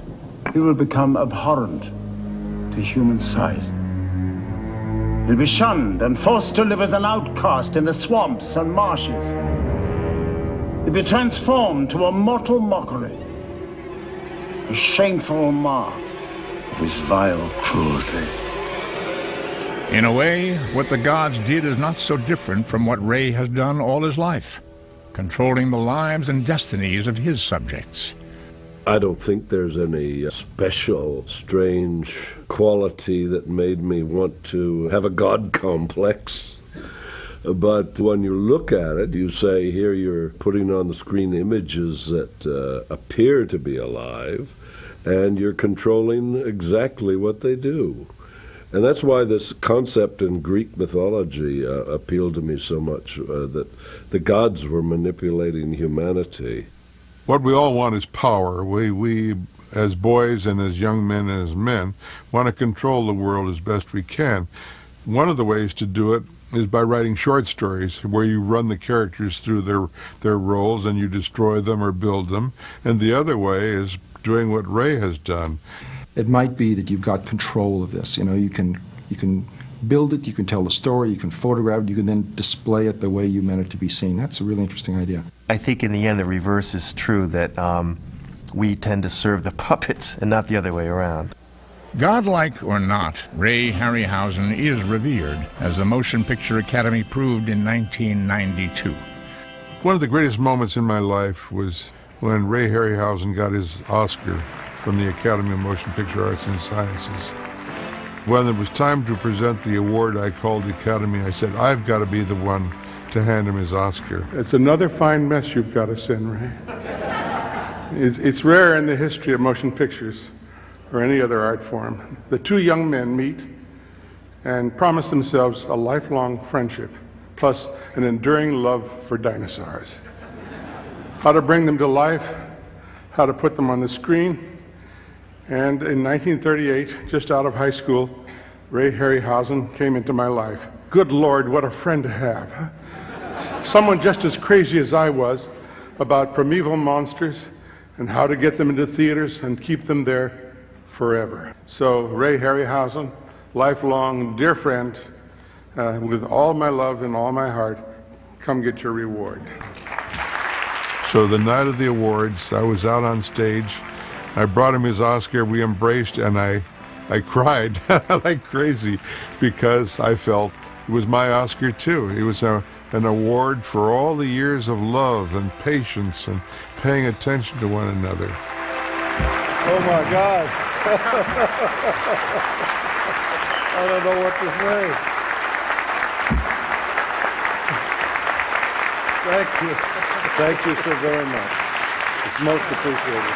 He will become abhorrent to human sight. He'll be shunned and forced to live as an outcast in the swamps and marshes. He'll be transformed to a mortal mockery, a shameful mark of his vile cruelty. In a way, what the gods did is not so different from what Ray has done all his life, controlling the lives and destinies of his subjects. I don't think there's any special, strange quality that made me want to have a god complex. But when you look at it, you say, here you're putting on the screen images that appear to be alive, and you're controlling exactly what they do. And that's why this concept in Greek mythology appealed to me so much, that the gods were manipulating humanity. What we all want is power. We, as boys and as young men and as men, want to control the world as best we can. One of the ways to do it is by writing short stories where you run the characters through their roles and you destroy them or build them. And the other way is doing what Ray has done. It might be that you've got control of this. You know, you can build it, you can tell the story, you can photograph it, you can then display it the way you meant it to be seen. That's a really interesting idea. I think in the end the reverse is true, that we tend to serve the puppets and not the other way around. Godlike or not, Ray Harryhausen is revered, as the Motion Picture Academy proved in 1992. One of the greatest moments in my life was when Ray Harryhausen got his Oscar from the Academy of Motion Picture Arts and Sciences. When it was time to present the award, I called the Academy. I said, I've got to be the one to hand him his Oscar. It's another fine mess you've got us in, Ray. It's rare in the history of motion pictures or any other art form. The two young men meet and promise themselves a lifelong friendship, plus an enduring love for dinosaurs. How to bring them to life, how to put them on the screen. And in 1938, just out of high school, Ray Harryhausen came into my life. Good Lord, what a friend to have. Someone just as crazy as I was, about primeval monsters and how to get them into theaters and keep them there forever. So Ray Harryhausen, lifelong dear friend, with all my love and all my heart, come get your reward. So the night of the awards, I was out on stage. I brought him his Oscar, we embraced, and I cried like crazy because I felt it was my Oscar too. It was an award for all the years of love and patience and paying attention to one another. Oh my God. I don't know what to say. Thank you. Thank you so very much. It's most appreciated.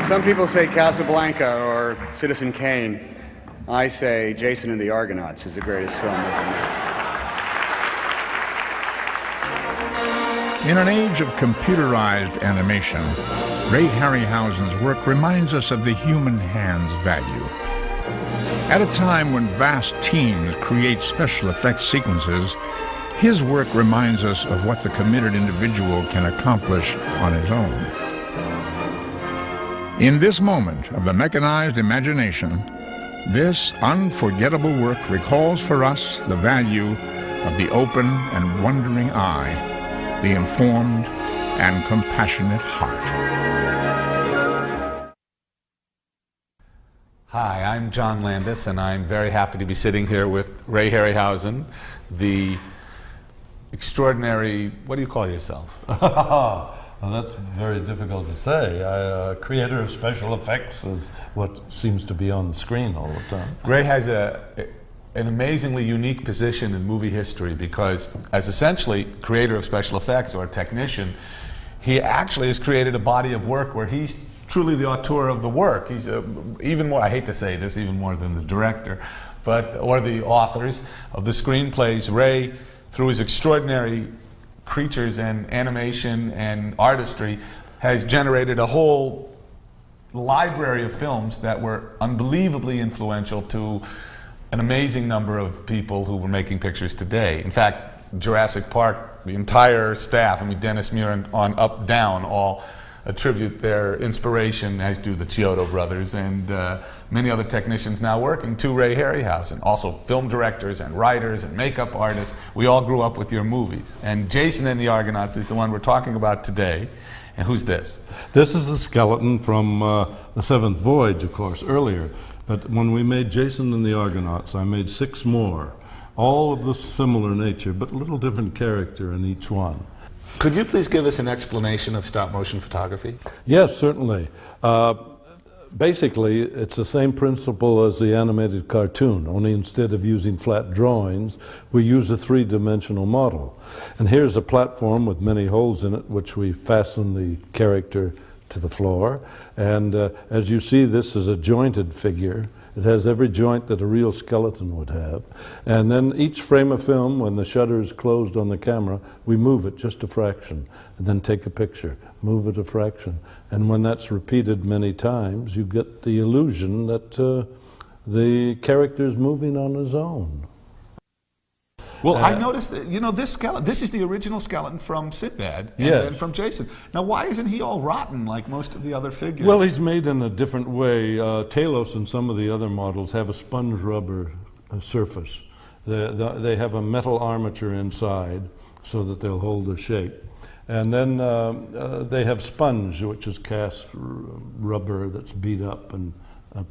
Some people say Casablanca or Citizen Kane. I say Jason and the Argonauts is the greatest film ever made. In an age of computerized animation, Ray Harryhausen's work reminds us of the human hand's value. At a time when vast teams create special effects sequences, his work reminds us of what the committed individual can accomplish on his own. In this moment of the mechanized imagination, this unforgettable work recalls for us the value of the open and wondering eye, the informed and compassionate heart. Hi, I'm John Landis, and I'm very happy to be sitting here with Ray Harryhausen, the extraordinary, what do you call yourself? Well, that's very difficult to say. Creator of special effects is what seems to be on the screen all the time. Ray has an amazingly unique position in movie history because as essentially creator of special effects or technician, he actually has created a body of work where he's truly the auteur of the work. He's even more, I hate to say this, even more than the director, or the authors of the screenplays. Ray, through his extraordinary creatures and animation and artistry, has generated a whole library of films that were unbelievably influential to an amazing number of people who were making pictures today. In fact, Jurassic Park, the entire staff, I mean Dennis Muir on up down, all attribute their inspiration, as do the Chiodo brothers and many other technicians now working, to Ray Harryhausen. Also film directors and writers and makeup artists. We all grew up with your movies. And Jason and the Argonauts is the one we're talking about today. And who's this? This is a skeleton from the seventh Voyage, of course, earlier. But when we made Jason and the Argonauts, I made 6 more, all of the similar nature, but a little different character in each one. Could you please give us an explanation of stop-motion photography? Yes, certainly. Basically, it's the same principle as the animated cartoon, only instead of using flat drawings, we use a 3-dimensional model. And here's a platform with many holes in it, which we fasten the character to the floor. And as you see, this is a jointed figure. It has every joint that a real skeleton would have. And then each frame of film, when the shutter is closed on the camera, we move it just a fraction, and then take a picture, move it a fraction. And when that's repeated many times, you get the illusion that the character's moving on his own. Well, I noticed that, you know, this skeleton, this is the original skeleton from Sinbad and from Jason. Now, why isn't he all rotten like most of the other figures? Well, he's made in a different way. Talos and some of the other models have a sponge rubber surface. They have a metal armature inside so that they'll hold their shape. And then they have sponge, which is cast rubber that's beat up and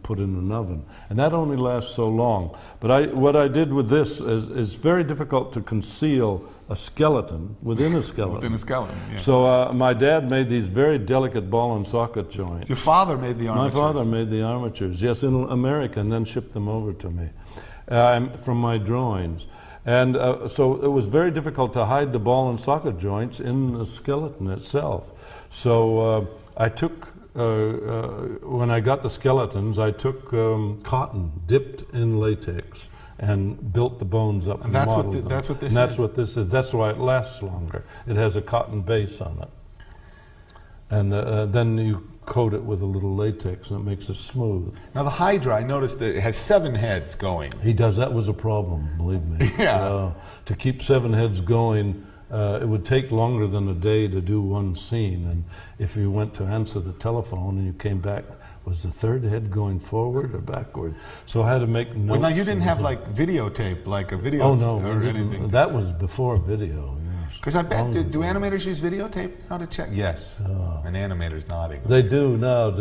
put in an oven. And that only lasts so long. But what I did with this is very difficult to conceal a skeleton within a skeleton. Within a skeleton, yeah. So my dad made these very delicate ball and socket joints. Your father made the armatures? My father made the armatures, yes, in America, and then shipped them over to me from my drawings. And so it was very difficult to hide the ball and socket joints in the skeleton itself. So I took when I got the skeletons, I took cotton dipped in latex and built the bones up and that's modeled what them. that's what this and that's is. what this is. That's why it lasts longer. It has a cotton base on it. And then you coat it with a little latex and it makes it smooth. Now the Hydra, I noticed that it has 7 heads going. He does. That was a problem, believe me. Yeah. To keep 7 heads going, it would take longer than a day to do one scene. And if you went to answer the telephone and you came back, was the 3rd head going forward or backward? So I had to make notes. Well, now you didn't have like videotape, like a video. Oh no, or anything. That was before video. Because I bet, do animators use videotape now to check? Yes, an animator's nodding. They do now.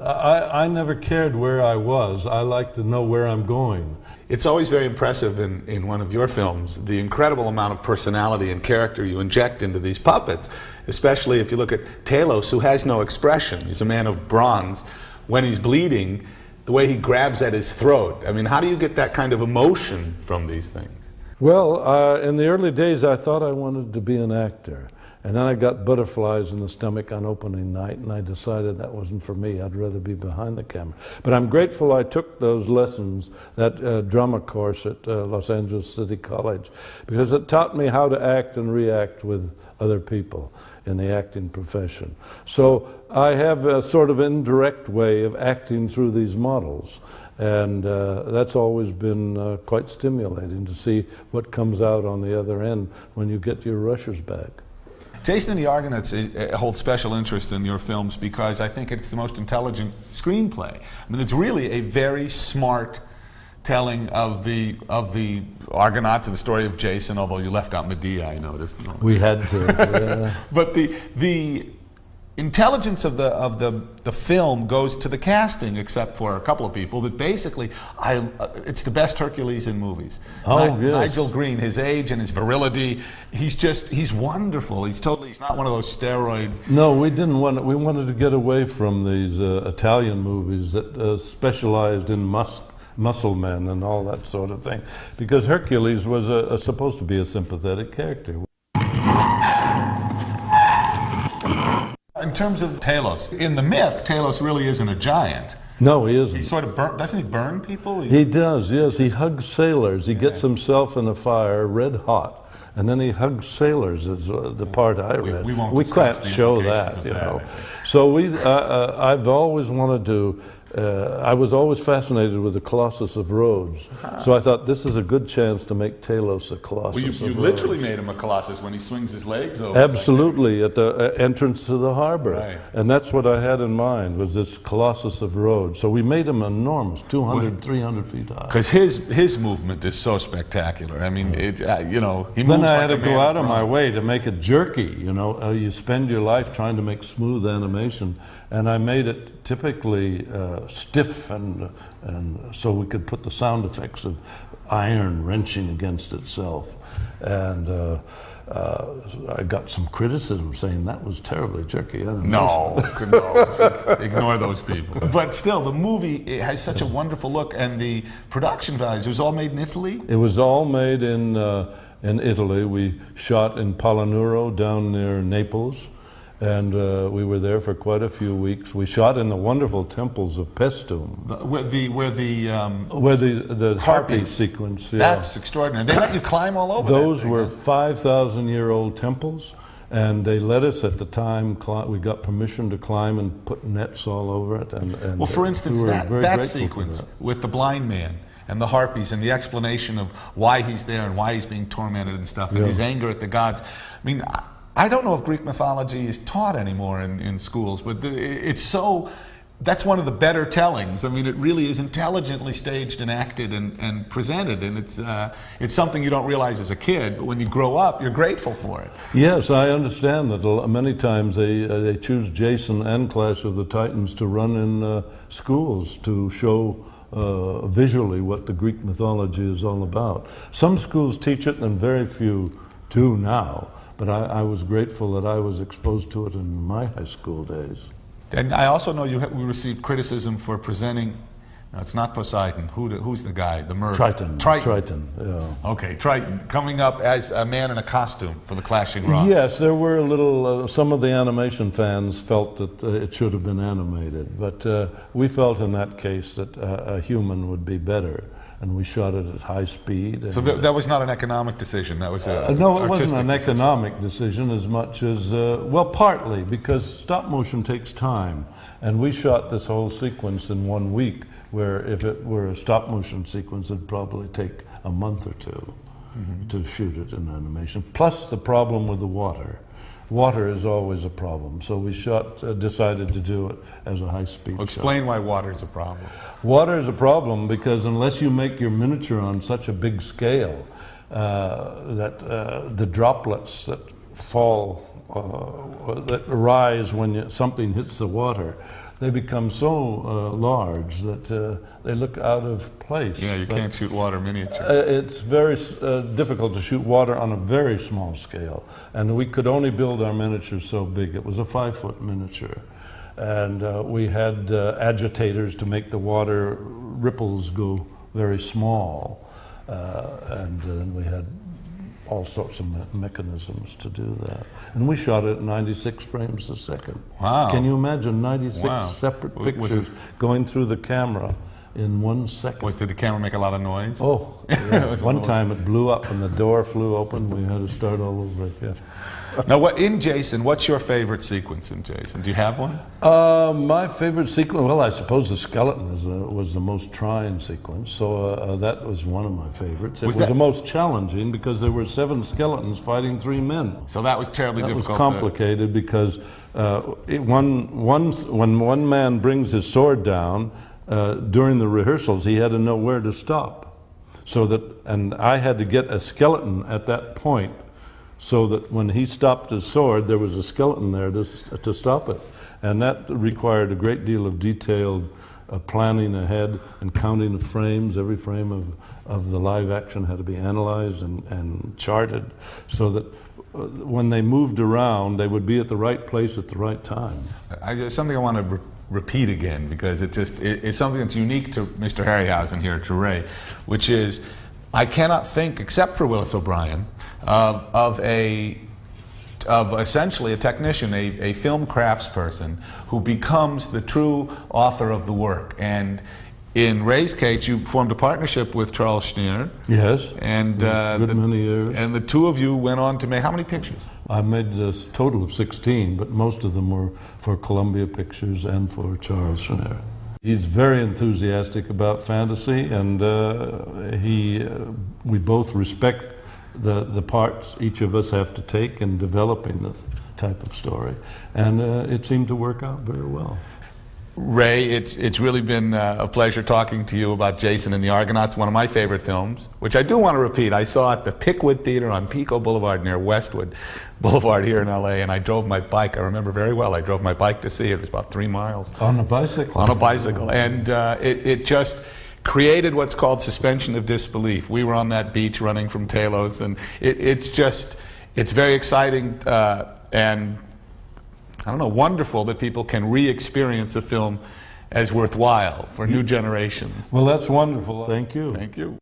I never cared where I was. I like to know where I'm going. It's always very impressive in one of your films, the incredible amount of personality and character you inject into these puppets, especially if you look at Talos, who has no expression. He's a man of bronze. When he's bleeding, the way he grabs at his throat. I mean, how do you get that kind of emotion from these things? Well, in the early days, I thought I wanted to be an actor. And then I got butterflies in the stomach on opening night, and I decided that wasn't for me. I'd rather be behind the camera. But I'm grateful I took those lessons, that drama course at Los Angeles City College, because it taught me how to act and react with other people in the acting profession. So I have a sort of indirect way of acting through these models. And that's always been quite stimulating to see what comes out on the other end when you get your rushers back. Jason and the Argonauts holds special interest in your films because I think it's the most intelligent screenplay. I mean, it's really a very smart telling of the Argonauts and the story of Jason, although you left out Medea, I noticed. We had to, yeah. But the intelligence of the film goes to the casting, except for a couple of people. But basically, it's the best Hercules in movies. Oh, yes. Nigel Green, his age and his virility, he's wonderful. He's not one of those steroid. No, we didn't want. We wanted to get away from these Italian movies that specialized in muscle men and all that sort of thing, because Hercules was supposed to be a sympathetic character. In terms of Talos, in the myth, Talos really isn't a giant. No, he isn't. He sort of doesn't he burn people? He does, yes. He hugs sailors. He gets himself in a fire, red hot, and then he hugs sailors. Is the part I read. We can't show that, you know. So I've always wanted to. I was always fascinated with the Colossus of Rhodes. So I thought this is a good chance to make Talos a Colossus of Rhodes. You literally made him a Colossus when he swings his legs over. Absolutely, at the entrance to the harbor. Right. And that's what I had in mind, was this Colossus of Rhodes. So we made him enormous, 200, 300 feet high. Because his movement is so spectacular. I mean, he moves like a man. Then I had to go out of my way to make it jerky, you know. You spend your life trying to make smooth animation, and I made it typically stiff, and so we could put the sound effects of iron wrenching against itself. And I got some criticism saying that was terribly jerky animation. No, ignore those people. But still, the movie has such a wonderful look, and the production values. It was all made in Italy? It was all made in Italy. We shot in Palinuro down near Naples. And we were there for quite a few weeks. We shot in the wonderful temples of Paestum. Where the harpy sequence. Yeah. That's extraordinary. They let you climb all over. Those were 5,000-year-old temples, and they let us at the time. We got permission to climb and put nets all over it. And well, for instance, that sequence with the blind man and the harpies and the explanation of why he's there and why he's being tormented and stuff, and his anger at the gods. I mean, I don't know if Greek mythology is taught anymore in schools, but it's so, that's one of the better tellings. I mean, it really is intelligently staged and acted and presented, and it's something you don't realize as a kid, but when you grow up, you're grateful for it. Yes, I understand that many times they choose Jason and Clash of the Titans to run in schools to show visually what the Greek mythology is all about. Some schools teach it and very few do now. But I was grateful that I was exposed to it in my high school days. And I also know we received criticism for presenting, no, it's not Poseidon, who's the guy, the murderer? Triton, yeah. Okay, Triton, coming up as a man in a costume for the Clashing Rock. Yes, there were some of the animation fans felt that it should have been animated, but we felt in that case that a human would be better. and we shot it at high speed. And So that was not an economic decision, that was a no, it wasn't artistic an decision. economic decision as much as, well, partly, because stop motion takes time. And we shot this whole sequence in 1 week, where if it were a stop motion sequence, it'd probably take a month or two to shoot it in animation. Plus the problem with the water. Water is always a problem, so we decided to do it as a high-speed shot. Explain why water is a problem. Water is a problem because unless you make your miniature on such a big scale that the droplets that fall, that rise when something hits the water, they become so large that they look out of place. Yeah, you can't shoot water miniature. It's very difficult to shoot water on a very small scale, and we could only build our miniatures so big. It was a 5-foot miniature, and we had agitators to make the water ripples go very small, and then we had all sorts of mechanisms to do that. And we shot it at 96 frames a second. Wow. Can you imagine 96 separate pictures going through the camera in 1 second? Did the camera make a lot of noise? Oh, yeah. One time it blew up and the door flew open. We had to start all over again. Now, in Jason, what's your favorite sequence in Jason? Do you have one? My favorite sequence, well, I suppose the skeleton was the most trying sequence, so that was one of my favorites. It was the most challenging because there were 7 skeletons fighting 3 men. So that was terribly difficult. It was complicated because when one man brings his sword down, during the rehearsals, he had to know where to stop. And I had to get a skeleton at that point, so that when he stopped his sword, there was a skeleton there to stop it. And that required a great deal of detailed planning ahead and counting of frames. Every frame of the live action had to be analyzed and charted so that when they moved around, they would be at the right place at the right time. Something I want to repeat again, because it's something that's unique to Mr. Harryhausen here, to Ray, which is, I cannot think, except for Willis O'Brien, of essentially a technician, a film craftsperson who becomes the true author of the work. And in Ray's case, you formed a partnership with Charles Schneer. Yes, and many years. And the two of you went on to make how many pictures? I made a total of 16, but most of them were for Columbia Pictures and for Charles Schneer. He's very enthusiastic about fantasy, and we both respect the parts each of us have to take in developing this type of story, and it seemed to work out very well. Ray, it's really been a pleasure talking to you about Jason and the Argonauts, one of my favorite films, which I do want to repeat. I saw at the Pickwood Theater on Pico Boulevard near Westwood Boulevard here in LA, and I drove my bike. I remember very well. I drove my bike to see it. It was about 3 miles. On a bicycle? On a bicycle. And it just created what's called suspension of disbelief. We were on that beach running from Talos, and it's very exciting and I don't know, wonderful that people can re-experience a film as worthwhile for new generations. Well, that's wonderful. Thank you. Thank you.